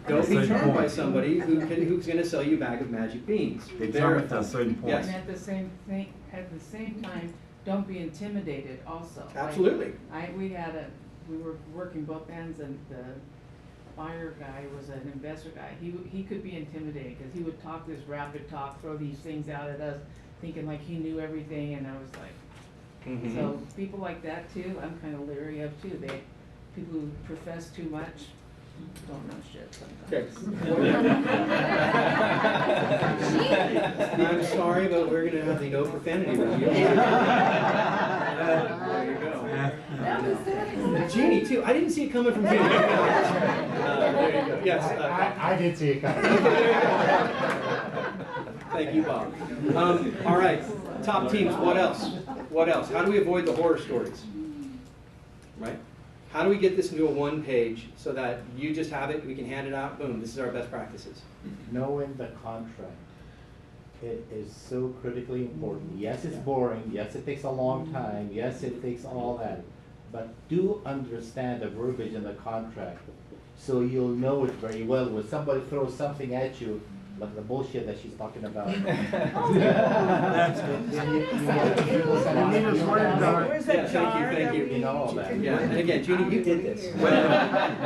Don't be charmed by somebody who's going to sell you a bag of magic beans. Verify. Yes. And at the same time, don't be intimidated also. Like, Absolutely. We were working both ends, and the buyer guy was an investor guy. He could be intimidating, because he would talk this rapid talk, throw these things out at us, thinking like he knew everything, and I was like, Mhm. so people like that too, I'm kind of leery of too. People who profess too much don't know shit Okay. sometimes. I'm sorry, but we're going to have the no profanity review. There you go. Jeannie, too. I didn't see it coming from Jeannie. There you go. Yes. I did see it coming. Thank you, Bob. All right. Top teams, what else? What else? How do we avoid the horror stories? Right? How do we get this into a one page so that you just have it, we can hand it out, boom, this is our best practices? Knowing the contract, it is so critically important. Yes, it's boring. Yes, it takes a long time. Yes, it takes all that. But do understand the verbiage in the contract, so you'll know it very well. When somebody throws something at you, like the bullshit that she's talking about. That's good. Where's that jar thank you. that we- You know all that. Yeah, and again, Jeannie, you did this.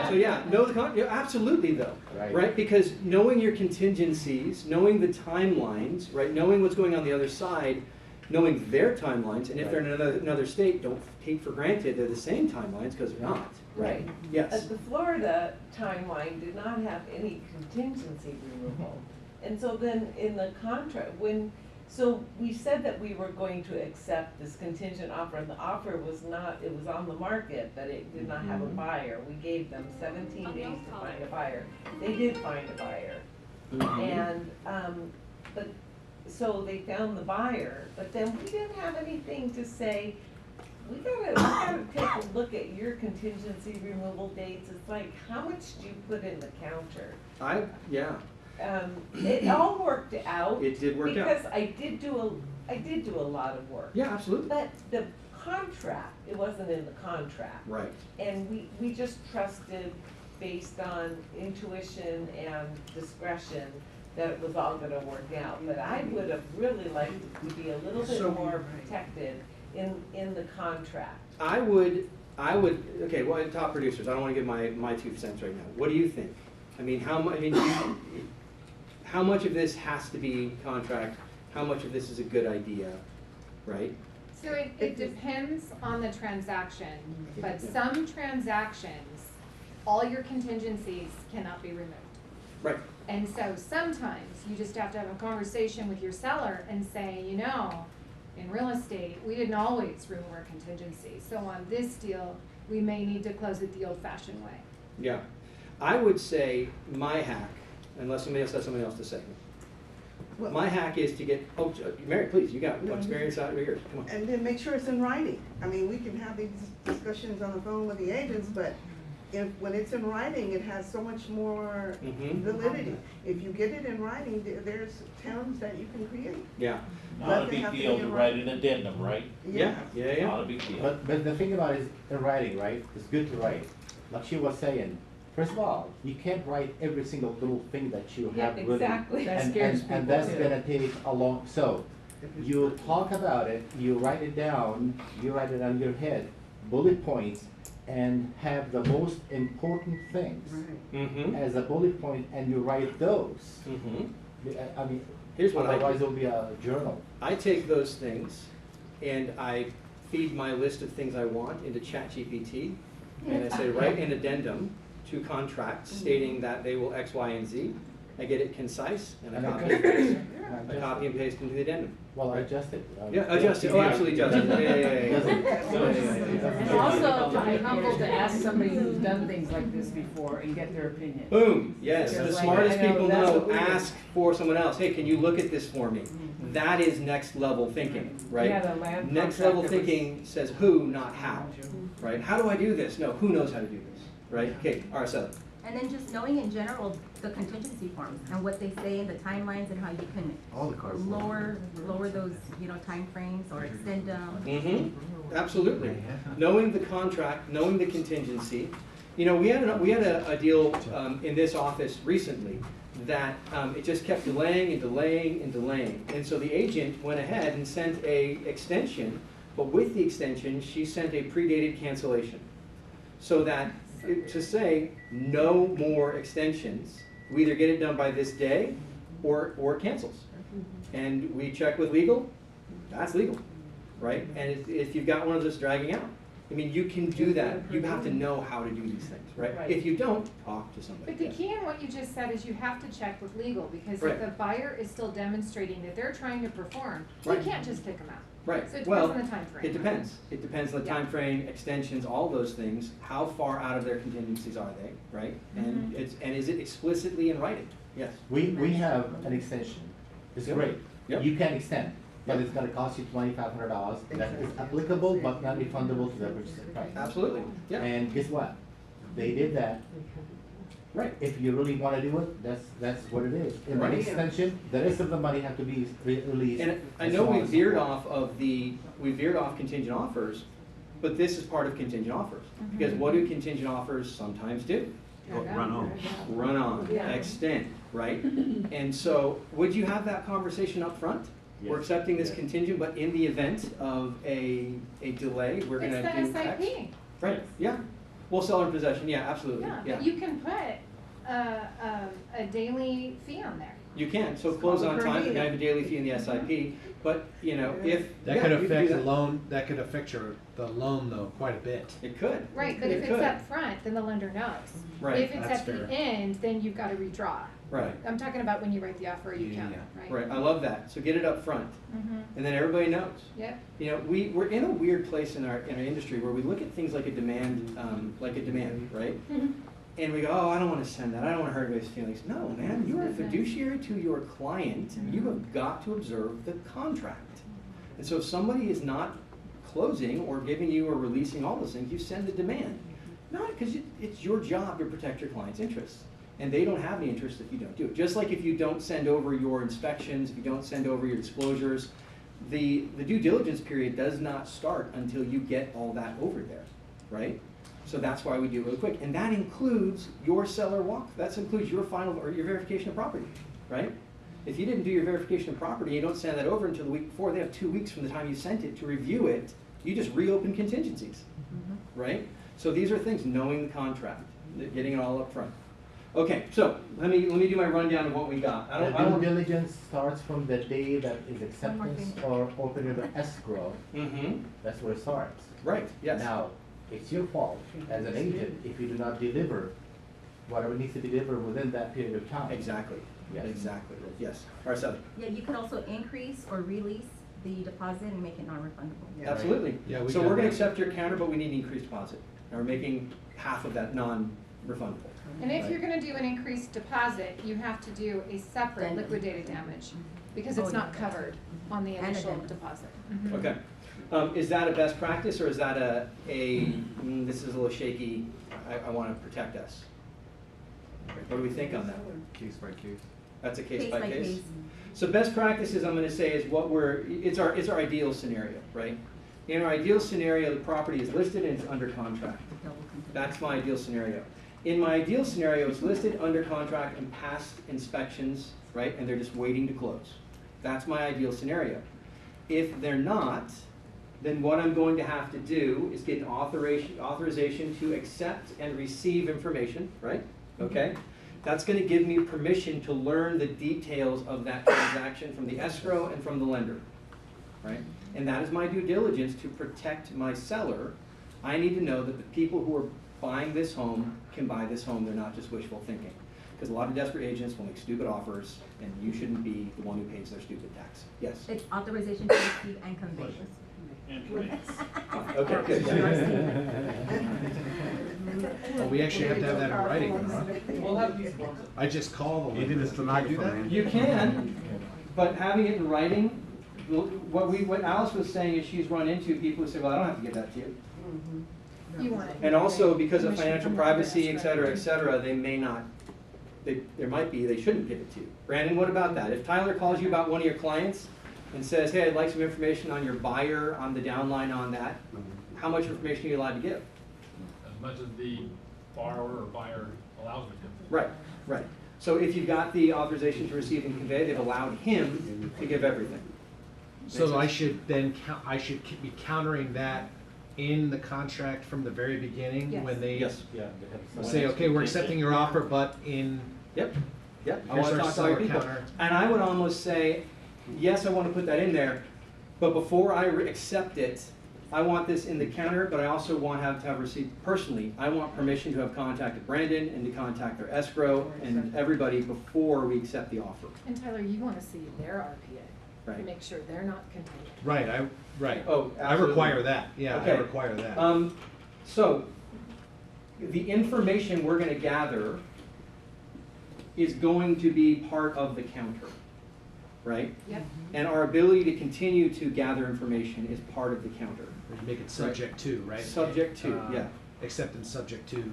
So yeah, know the yeah, absolutely though, Right. Because knowing your contingencies, knowing the timelines, right? Knowing what's going on the other side, knowing their timelines, and if they're in another state, don't take for granted they're the same timelines, because they're not, right? Yes. The Florida timeline did not have any contingency removal. And so then in the contract, so we said that we were going to accept this contingent offer, and the offer was not, it was on the market, but it did not have a buyer. We gave them 17 days to find a buyer. They did find a buyer. And, but, so they found the buyer, but then we didn't have anything to say, we gotta take a look at your contingency removal dates. It's like, how much do you put in the counter? Yeah, It all worked out. it did work out. Because I did do a lot of work. Yeah, absolutely. But the contract, it wasn't in the contract. Right. And we just trusted, based on intuition and discretion, that it was all gonna work out. But I would have really liked to be a little bit more protected in the contract. I would, okay, well, top producers, I don't want to give my 2 cents right now. What do you think? I mean, how much of this has to be contract? How much of this is a good idea, right? So it depends on the transaction, but some transactions, all your contingencies cannot be removed. Right. And so sometimes you just have to have a conversation with your seller and say, you know, in real estate, we didn't always remove our contingency. So on this deal, we may need to close it the old-fashioned way. Yeah. I would say my hack, unless somebody else has something else to say. Well- My hack is to get, Mary, please, you got experience out of yours, come on. And then make sure it's in writing. I mean, we can have these discussions on the phone with the agents, but when it's in writing, it has so much more Mhm. validity. If you get it in writing, there's terms that you can create. Yeah. Not a big deal to write an addendum, right? Yeah. Not a big deal. But the thing about it is in writing, right? It's good to write. Like she was saying, first of all, you can't write every single little thing that you Yeah, have written. exactly. That And- scares and- And people, that's too. gonna take a long, so you talk about it, you write it down, you write it on your head, bullet points, and have the most important things Right. Mm-hmm. as a bullet point, and you write those. Mm-hmm. I mean, Here's what I do. otherwise it'll be a journal. I take those things and I feed my list of things I want into ChatGPT, and I say, write an addendum to contract stating that they will X, Y, and Z. I get it concise, and I And copy and paste. I Yeah. copy and paste into the addendum. Well, adjust it. Yeah, adjust it. Oh, absolutely adjust it. Yeah. And also, I'm humbled to ask somebody who's done things like this before and get their opinion. Boom. Yes. Because, The like, smartest I know people that's know. what we do. Ask for someone else. Hey, can you look at this for me? That is next level thinking, right? had a land Next contract level that was- thinking says who, not how, right? How do I do this? No, who knows how to do this, right? Okay. All right. So. And then just knowing in general the contingency forms and what they say and the timelines and how you can All the cars. lower those, timeframes or extend them. Mm-hmm. Absolutely. Knowing the contract, knowing the contingency. We had a deal in this office recently that it just kept delaying and delaying and delaying. And so the agent went ahead and sent a extension, but with the extension, she sent a predated cancellation. So that, to say, no more extensions, we either get it done by this day or it cancels. And we check with legal, that's legal, right? And if you've got one of those dragging out, I mean, you can do that. You have to know how to do these things, right? Right. If you don't, talk to somebody. But the key in what you just said is you have to check with legal, because Right. if the buyer is still demonstrating that they're trying to perform, Right. you can't just kick them out. Right. So it Well, depends on the timeframe. It depends. It depends on the Yeah. time frame, extensions, all those things. How far out of their contingencies are they, right? And is it explicitly in writing? Yes. We have an extension. It's Yep. great. Yep. You can extend, but Yep. it's gonna cost you $2,500. That is applicable but not refundable to the purchase price. Absolutely. Yeah. And guess what? They did that. Right. If you really wanna do it, that's what it is. In an Right. extension, the rest of the money have to be released. And I as know long we as veered possible. we veered off contingent offers, but this is part of contingent offers. Because what do contingent offers sometimes do? Run on. Run on, Yeah. extend, right? And so, would you have that conversation up front? We're Yes. accepting this Yes. contingent, but in the event of a delay, we're It's gonna the do X. SIP. Right, yeah. Well, seller in possession, yeah, absolutely, Yeah, yeah. but you can put a daily fee on there. You can, so close on per time, you meeting. can have a daily fee in the SIP, but, if. That yeah, could you can do affect the that. loan, that could affect the loan though, quite a bit. It could. Right, but It if it's could. up front, then the lender knows. Right. If it's That's at the fair. end, then you've gotta redraw. Right, I'm talking about when you write the offer, you Yeah, count it, yeah. right? right, I love that, so get it up front, Mm-hmm, and then everybody knows. yep. We're in a weird place in our industry where we look at things like a demand, right? And we go, oh, I don't want to send that. I don't want to hurt anybody's feelings. No, man, you are a fiduciary to your client. You have got to observe the contract. And so if somebody is not closing or giving you or releasing all those things, you send the demand. Not because it's your job to protect your client's interests. And they don't have any interest if you don't do it. Just like if you don't send over your inspections, if you don't send over your disclosures, the due diligence period does not start until you get all that over there, right? So that's why we do it really quick. And that includes your seller walk. That includes your final or your verification of property, right? If you didn't do your verification of property, you don't send that over until the week before, they have 2 weeks from the time you sent it to review it. You just reopen contingencies, right? So these are things, knowing the contract, getting it all up front. Okay, so let me do my rundown of what we got. I The don't. due diligence starts from the day that is more acceptance thing. or opening of escrow. Mm-hmm. That's where it starts. Right. Yes. Now, it's your fault as an agent if you do not deliver whatever needs to be delivered within that period of time. Exactly. Yes. Exactly. Yes. All right, Sally. Yeah, you could also increase or release the deposit and make it non-refundable. Absolutely. Yeah, we So got we're gonna that. accept your counter, but we need an increased deposit. And we're making half of that non-refundable. And if you're gonna do an increased deposit, you have to do a separate Addendum. liquidated damage, because it's Oh, not yeah. covered on the And initial addendum. deposit. Okay. Is that a best practice, or is that this is a little shaky, I wanna protect us? What do we think on that? Case by case. That's a case Case by by case? case. So best practices, I'm gonna say, is it's our ideal scenario, right? In our ideal scenario, the property is listed and it's under contract. Double contingency. That's my ideal scenario. In my ideal scenario, it's listed under contract and passed inspections, right? And they're just waiting to close. That's my ideal scenario. If they're not, then what I'm going to have to do is get an authorization to accept and receive information, right? Okay? That's going to give me permission to learn the details of that transaction from the escrow and from the lender, right? And that is my due diligence to protect my seller. I need to know that the people who are buying this home can buy this home. They're not just wishful thinking. Because a lot of desperate agents will make stupid offers, and you shouldn't be the one who pays their stupid tax. Yes? It's authorization to receive and convey. Okay, good. Well, we actually have to have that in writing, huh? We'll have these ones. I just call them. Even the Do stenographer, that? man. You can, but having it in writing, what Alice was saying is she's run into people who say, well, I don't have to give that to you. You want it. And also, because of financial privacy, et cetera, they may not, they shouldn't give it to you. Brandon, what about that? If Tyler calls you about one of your clients and says, hey, I'd like some information on your buyer, on the downline on that, how much information are you allowed to give? As much as the borrower or buyer allows me to. Right, right. So if you've got the authorization to receive and convey, they've allowed him to give everything. So I should then, I should be countering that in the contract from the very beginning Yes. when they Yes. say, okay, we're accepting your offer, but in, Yep, yep. I Here's want to our talk to all your seller people. counter. And I would almost say, yes, I want to put that in there, but before I accept it, I want this in the counter, but I also want to have received personally. I want permission to have contacted Brandon and to contact their escrow and everybody before we accept the offer. And Tyler, you want to see their RPA. Right. To make sure they're not conveyed. right, right. Oh, I absolutely. require that, yeah, I Okay. require that. So, the information we're going to gather is going to be part of the counter, right? Yep. And our ability to continue to gather information is part of the counter. We make it subject to, right? Subject to, yeah. Acceptance subject to.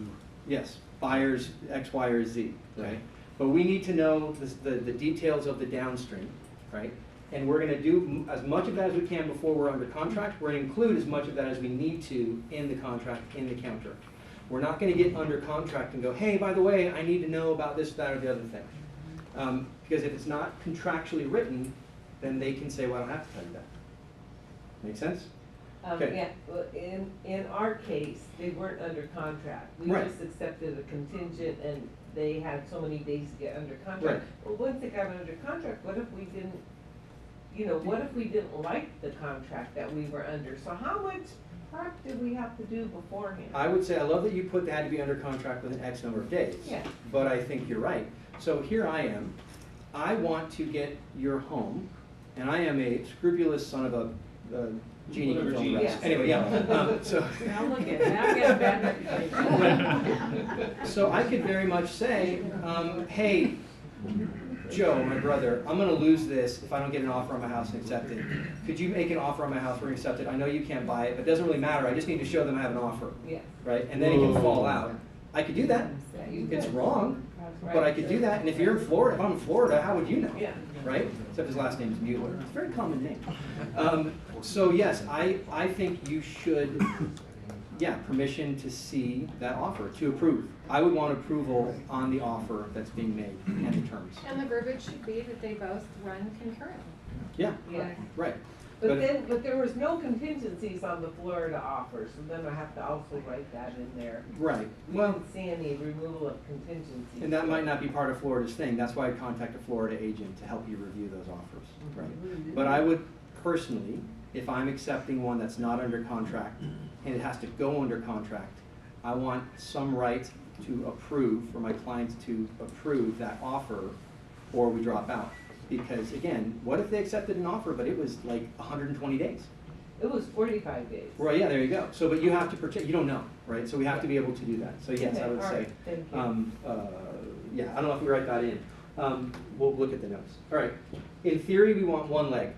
Yes, buyers X, Y, or Z, right? But we need to know the details of the downstream, right? And we're gonna do as much of that as we can before we're under contract. We're gonna include as much of that as we need to in the contract, in the counter. We're not gonna get under contract and go, hey, by the way, I need to know about this, that, or the other thing. Because if it's not contractually written, then they can say, well, I don't have to tell you that. Make sense? Okay. Yeah, well, in our case, they weren't under contract. We Right. just accepted a contingent and they had so many days to get under Right. contract. Well, once they got under contract, what if we didn't, what if we didn't like the contract that we were under? So how much prep did we have to do beforehand? I would say, I love that you put that to be under contract within X number of days. Yeah. But I think you're right. So here I am. I want to get your home, and I am a scrupulous son of a genie from film Yes. Anyway, yeah. So. Now look at, now we got a bad reputation. So I could very much say, hey, Joe, my brother, I'm gonna lose this if I don't get an offer on my house and accept it. Could you make an offer on my house, we're gonna accept it, I know you can't buy it, but it doesn't really matter, I just need to show them I have an offer, Yeah. right? And then it can fall out. I could do that, Yeah, you it's could. wrong, but I could do that, and if you're in Florida, if I'm in Florida, how would you know? Yeah. Right? Except his last name is Mueller, it's a very common name. So yes, I think you should, yeah, permission to see that offer, to approve. I would want approval on the offer that's being made and the terms. And the verbiage should be that they both run concurrently. Yeah, Yeah. right. But there was no contingencies on the Florida offer, so then I have to also write that in there. Right, We well, didn't see any removal of contingencies. and that might not be part of Florida's thing, that's why I'd contact a Florida agent to help you review those offers, right? But I would personally, if I'm accepting one that's not under contract, and it has to go under contract, I want some right to approve, for my clients to approve that offer, or we drop out. Because again, what if they accepted an offer, but it was like 120 days? It was 45 days. Right, yeah, there you go. So, but you have to protect, you don't know, right? So we have to be able to do that. So yes, I Okay, would all say, right, thank you. yeah, I don't know if we write that in. We'll look at the notes. All right, in theory, we want one leg.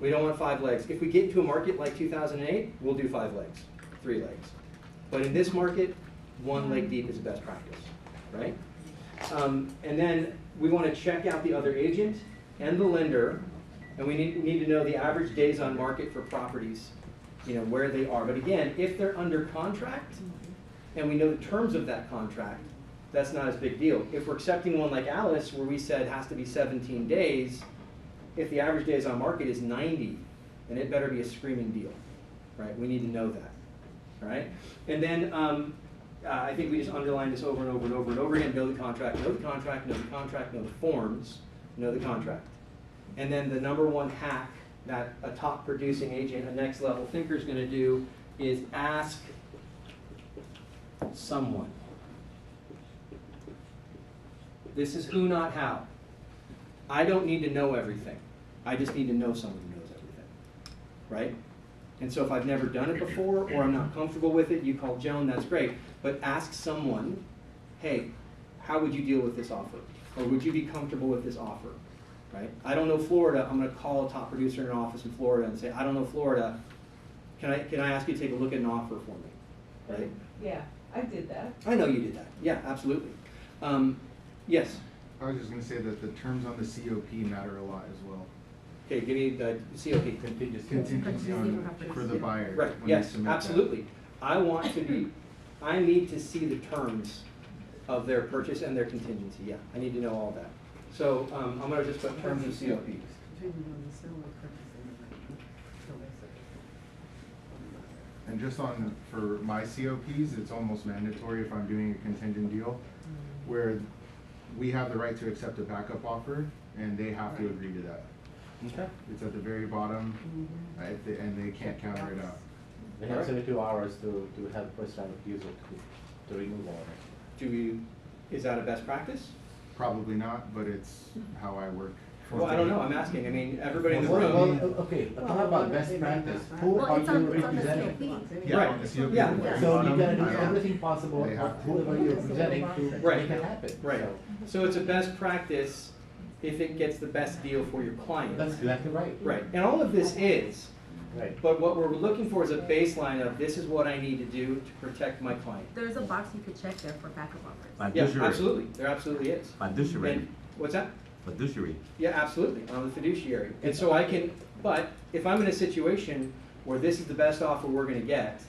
We don't want 5 legs. If we get into a market like 2008, we'll do 5 legs, 3 legs. But in this market, 1 leg deep is the best practice, right? And then we want to check out the other agent and the lender, and we need to know the average days on market for properties, where they are. But again, if they're under contract, and we know the terms of that contract, that's not as big a deal. If we're accepting one like Alice, where we said it has to be 17 days, if the average days on market is 90, then it better be a screaming deal, right? We need to know that, all right? And then I think we just underline this over and over and over and over again. Know the contract, know the contract, know the contract, know the forms, know the contract. And then the number one hack that a top producing agent, a next level thinker is going to do is ask someone. This is who, not how. I don't need to know everything. I just need to know someone who knows everything, right? And so if I've never done it before or I'm not comfortable with it, you call Joan, that's great. But ask someone, hey, how would you deal with this offer? Or would you be comfortable with this offer, right? I don't know Florida, I'm gonna call a top producer in an office in Florida and say, I don't know Florida, can I ask you to take a look at an offer for me, right? Yeah, I did that. I know you did that, yeah, absolutely. Yes? I was just gonna say that the terms on the COP matter a lot as well. Okay, give me the COP. Contingency on, for the buyer. Right, when they yes, submit that. absolutely. I need to see the terms of their purchase and their contingency, yeah. I need to know all that. So I'm gonna just put terms of COP. And just on, for my COPs, it's almost mandatory if I'm doing a contingent deal, where we have the right to accept a backup offer, and they have to agree to that. Okay. It's at the very bottom, and they can't counter it out. They have 72 hours to have first round refusal to remove all of it. Is that a best practice? Probably not, but it's how I work. Well, I don't know, I'm asking. I mean, everybody in the room. Well, okay, talk about best practice. Who Well, are it's you on the representing? Yeah, Right. on the COP. Yeah. at the So you bottom, gotta do I don't- everything possible, They have to. whoever you're representing to Right. make it happen. Right. So, So it's a best practice if it gets the best deal for your client. that's exactly right. Right, and all of this is, Right. but what we're looking for is a baseline of this is what I need to do to protect my client. There's a box you could check there for backup offers. Yeah, absolutely, there absolutely is. Fiduciary. And, what's that? Fiduciary. Yeah, absolutely, I'm the fiduciary. And so I can, but if I'm in a situation where this is the best offer we're gonna get,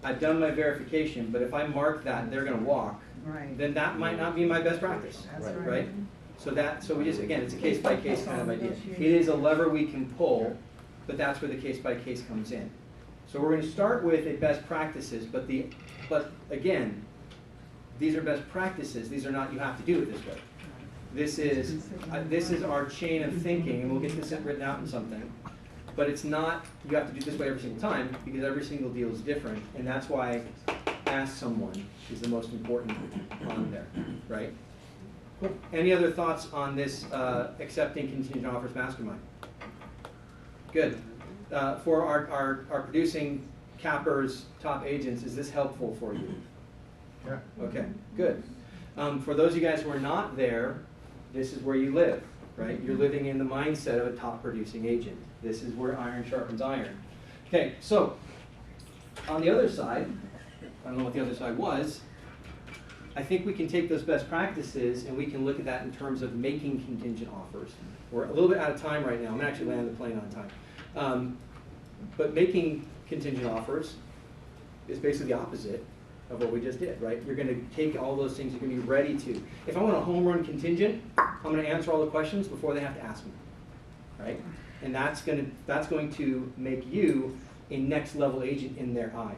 I've done my verification, but if I mark that and they're gonna walk, then that might not be my best practice, right? So we just, again, it's a case by case kind of idea. It is a lever we can pull, but that's where the case by case comes in. So we're gonna start with a best practices, but again, these are best practices, these are not, you have to do it this way. This is our chain of thinking, and we'll get this written out in something. But it's not, you have to do it this way every single time, because every single deal is different, and that's why ask someone is the most important on there, right? Any other thoughts on this accepting contingent offers mastermind? Good. For our producing cappers, top agents, is this helpful for you? Yeah. Okay, good. For those of you guys who are not there, this is where you live, right? You're living in the mindset of a top producing agent. This is where iron sharpens iron. Okay, so on the other side, I don't know what the other side was, I think we can take those best practices and we can look at that in terms of making contingent offers. We're a little bit out of time right now. I'm gonna actually land the plane on time. But making contingent offers is basically the opposite of what we just did, right? You're gonna take all those things, you're gonna be ready to. If I want a home run contingent, I'm gonna answer all the questions before they have to ask me, right? And that's going to make you a next level agent in their eyes.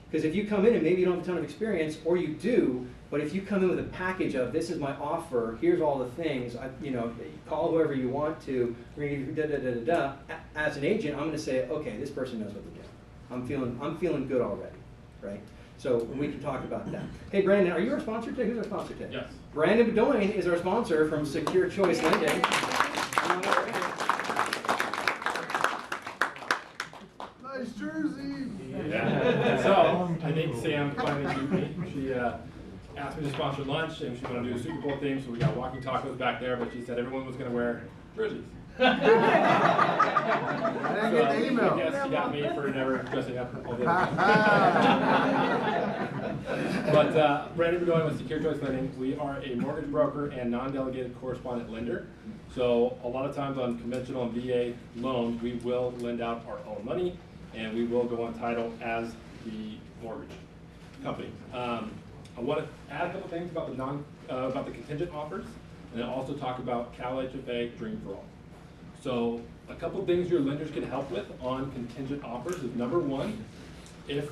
Because if you come in and maybe you don't have a ton of experience, or you do, but if you come in with a package of this is my offer, here's all the things, call whoever you want to, as an agent, I'm gonna say, okay, this person knows what they're doing. I'm feeling good already, right? So we can talk about that. Hey, Brandon, are you our sponsor today? Who's our sponsor today? Yes. Brandon Bedoin is our sponsor from Secure Choice Lending. Nice jersey. Yeah. So I think Sam finally beat me. She asked me to sponsor lunch, and she wanted to do a Super Bowl theme, so we got walkie tacos back there. But she said everyone was going to wear jerseys. I didn't get the email. I guess she got me for never dressing up all the But Brandon Bedoin with Secure Choice Lending, we are a mortgage broker and non-delegated correspondent lender. So a lot of times on conventional and VA loans, we will lend out our own money, and we will go on title as the mortgage company. I want to add a couple things about about the contingent offers, and then also talk about Cal HFA Dream for All. So a couple things your lenders can help with on contingent offers is number one, if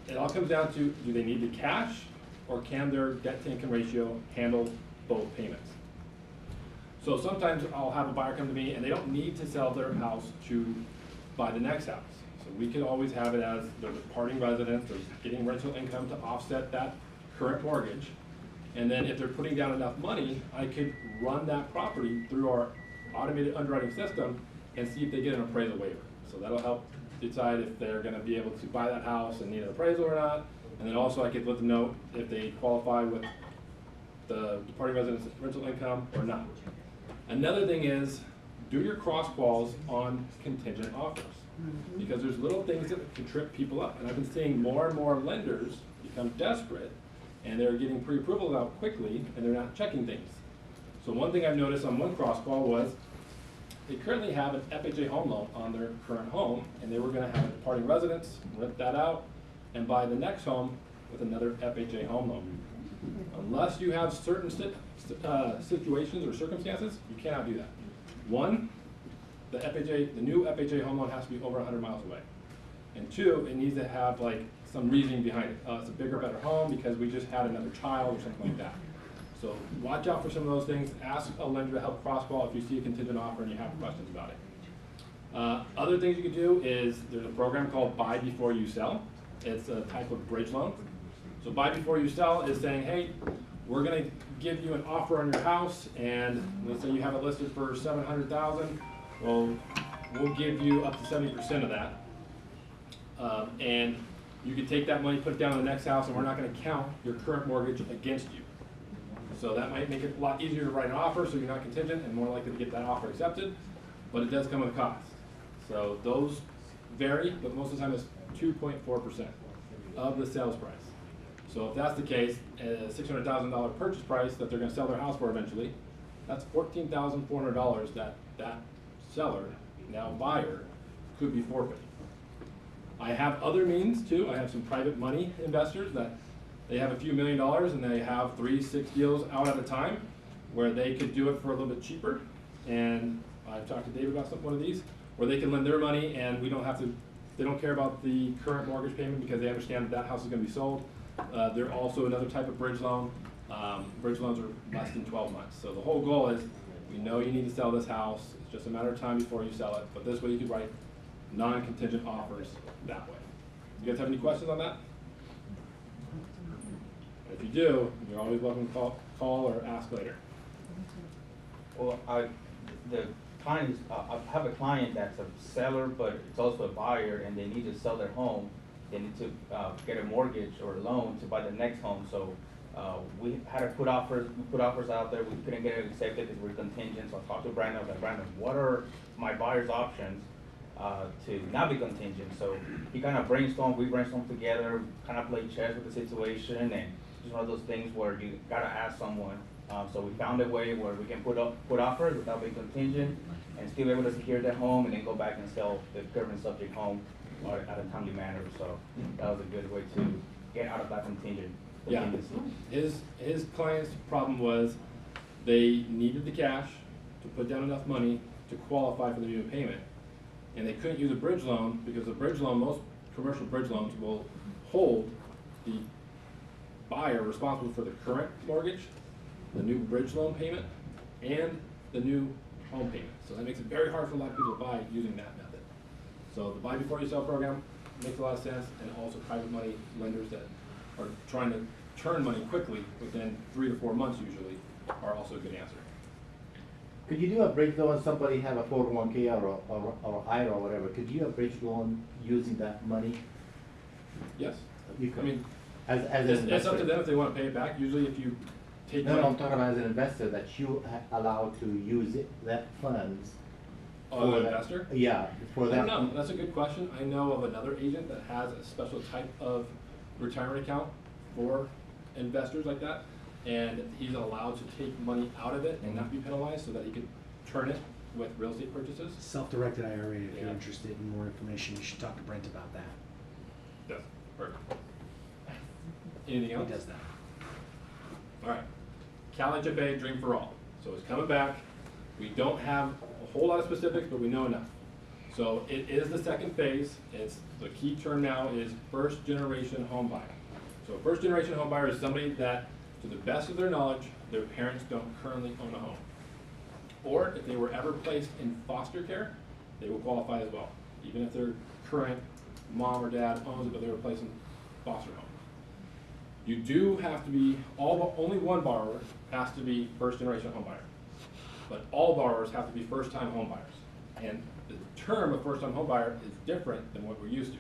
it all comes down to do they need the cash or can their debt to income ratio handle both payments? So sometimes I'll have a buyer come to me and they don't need to sell their house to buy the next house. So we could always have it as they're departing residents, they're getting rental income to offset that current mortgage. And then if they're putting down enough money, I could run that property through our automated underwriting system and see if they get an appraisal waiver. So that'll help decide if they're gonna be able to buy that house and need an appraisal or not. And then also I could let them know if they qualify with the departing resident's rental income or not. Another thing is, do your cross quals on contingent offers. Because there's little things that can trip people up. And I've been seeing more and more lenders become desperate and they're getting pre-approval out quickly and they're not checking things. So one thing I've noticed on one cross qual was they currently have an FHA home loan on their current home and they were gonna have a departing residence, rent that out, and buy the next home with another FHA home loan. Unless you have certain situations or circumstances, you cannot do that. One, the new FHA home loan has to be over 100 miles away. And two, it needs to have like some reasoning behind it. It's a bigger, better home because we just had another child or something like that. So watch out for some of those things. Ask a lender to help cross-qual if you see a contingent offer and you have questions about it. Other things you could do is there's a program called Buy Before You Sell. It's a type of bridge loan. So Buy Before You Sell is saying, hey, we're gonna give you an offer on your house and let's say you have it listed for $700,000. Well, we'll give you up to 70% of that. And you can take that money, put it down on the next house, and we're not gonna count your current mortgage against you. So that might make it a lot easier to write an offer so you're not contingent and more likely to get that offer accepted, but it does come with a cost. So those vary, but most of the time it's 2.4% of the sales price. So if that's the case, a $600,000 purchase price that they're gonna sell their house for eventually, that's $14,400 that seller, now buyer, could be forfeiting. I have other means too. I have some private money investors that they have a few $1 million and they have 3-6 deals out at a time where they could do it for a little bit cheaper. And I've talked to Dave about one of these where they can lend their money and we don't have to, they don't care about the current mortgage payment because they understand that house is gonna be sold. They're also another type of bridge loan. Bridge loans are less than 12 months. So the whole goal is, we know you need to sell this house. It's just a matter of time before you sell it. But this way you could write non-contingent offers that way. You guys have any questions on that? If you do, you're always welcome to call or ask later. Well, the client, I have a client that's a seller, but it's also a buyer, and they need to sell their home. They need to get a mortgage or a loan to buy the next home. So we had to put offers out there. We couldn't get it accepted because we're contingent. So I talked to Brandon. I was like, Brandon, what are my buyer's options to not be contingent? So he kind of brainstormed. We brainstormed together, kind of played chess with the situation, and it's one of those things where you gotta ask someone. So we found a way where we can put offers without being contingent and still be able to secure their home and then go back and sell the current subject home at a timely manner. So that was a good way to get out of that contingent. Yeah, his client's problem was they needed the cash to put down enough money to qualify for the new payment. And they couldn't use a bridge loan because a bridge loan, most commercial bridge loans will hold the buyer responsible for the current mortgage, the new bridge loan payment, and the new home payment. So that makes it very hard for a lot of people to buy using that method. So the Buy Before You Sell program makes a lot of sense, and also private money lenders that are trying to turn money quickly within 3 to 4 months usually are also a good answer. Could you do a bridge loan when somebody have a 401k or IRA or whatever? Could you do a bridge loan using that money? Yes. You could. I mean, as an investor. it's up to them if they want to pay it back. Usually if you take No, money. I'm talking about as an investor that you allowed to use that funds. Oh, an investor? Yeah, for that. I don't know. That's a good question. I know of another agent that has a special type of retirement account for investors like that, and he's allowed to take money out of it and not be penalized so that he could turn it with real estate purchases. Self-directed IRA, if you're interested in more information, you should talk to Brent about that. Yes, perfect. Anything else? He does that. All right. Cal HFA Dream for All. So it's coming back. We don't have a whole lot of specifics, but we know enough. So it is the second phase. It's the key term now is first generation home buyer. So a first generation home buyer is somebody that, to the best of their knowledge, their parents don't currently own a home. Or if they were ever placed in foster care, they will qualify as well. Even if their current mom or dad owns it, but they were placing foster home. You do have to be, only one borrower has to be first generation home buyer. But all borrowers have to be first time home buyers. And the term of first time home buyer is different than what we're used to.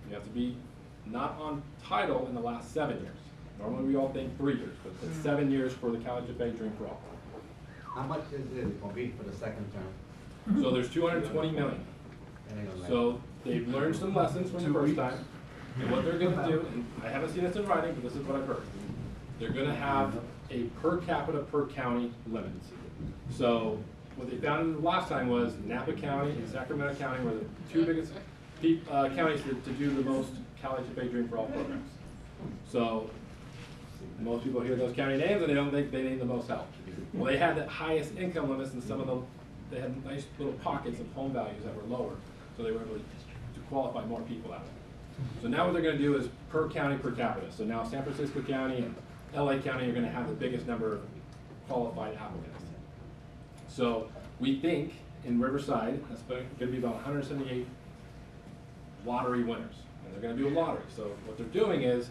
You have to be not on title in the last 7 years. Normally we all think 3 years, but it's 7 years for the College of Bay Dream for All. How much is it gonna be for the second term? So there's 220 million. So they've learned some lessons from the first time. And what they're gonna do, and I haven't seen this in writing, but this is what I've heard. They're gonna have a per capita per county limit. So what they found the last time was Napa County and Sacramento County were the two biggest counties to do the most College of Bay Dream for All programs. So most people hear those county names and they don't think they need the most help. Well, they had the highest income limits, and some of them, they had nice little pockets of home values that were lower, so they were able to qualify more people out. So now what they're going to do is per county per capita. So now San Francisco County and LA County are going to have the biggest number of qualified applicants. So we think in Riverside, that's going to be about 178 lottery winners, and they're going to do a lottery. So what they're doing is,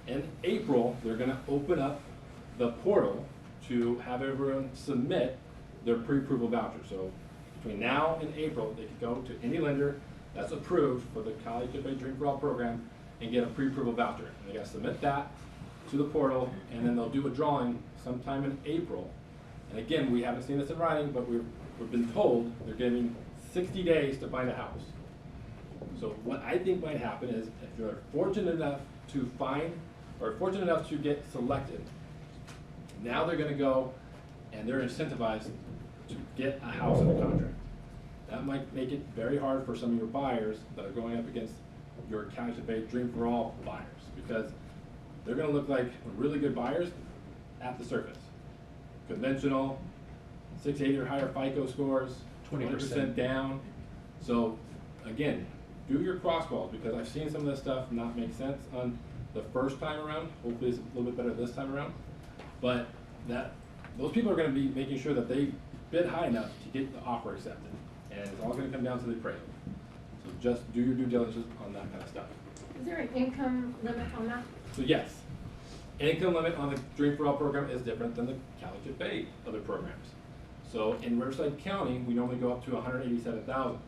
in April, they're going to open up the portal to have everyone submit their pre-approval voucher. So between now and April, they can go to any lender that's approved for the College of Bay Dream for All program and get a pre-approval voucher. And they got to submit that to the portal, and then they'll do a drawing sometime in April. And again, we haven't seen this in writing, but we've been told they're giving 60 days to find a house. So what I think might happen is, if you're fortunate enough to find, or fortunate enough to get selected, now they're going to go and they're incentivized to get a house under contract. That might make it very hard for some of your buyers that are going up against your College of Bay Dream for All buyers, because they're going to look like really good buyers at the surface. Conventional, 680 or higher FICO scores, 20% down. So again, do your cross calls, because I've seen some of this stuff not make sense on the first time around. Hopefully it's a little bit better this time around. But those people are going to be making sure that they bid high enough to get the offer accepted. And it's all going to come down to the appraisal. So just do your due diligence on that kind of stuff. Is there an income limit on that? So yes, income limit on the Dream for All program is different than the College of Bay other programs. So in Riverside County, we normally go up to 187,000,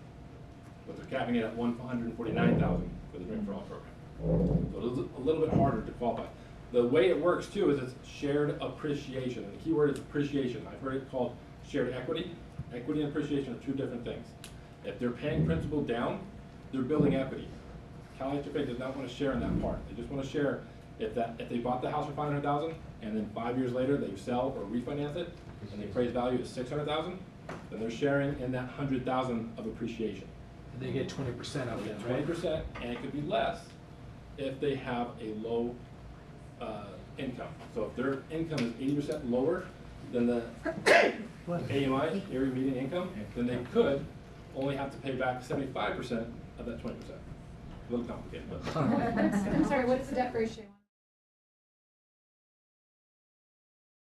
but they're capping it at 149,000 for the Dream for All program. So it is a little bit harder to qualify. The way it works too is it's shared appreciation, and the key word is appreciation. I've heard it called shared equity. Equity and appreciation are two different things. If they're paying principal down, they're building equity. College of Bay does not want to share in that part. They just want to share if they bought the house for 500,000 and then 5 years later they sell or refinance it and the appraised value is 600,000, then they're sharing in that 100,000 of appreciation. And they get 20% of it, Yeah, 20%, and it could be less if they have a low income. So if their income is 80% lower than the AMI, area median income, then they could only have to pay back 75% of that 20%. A little complicated, but. I'm sorry, what is the debt ratio?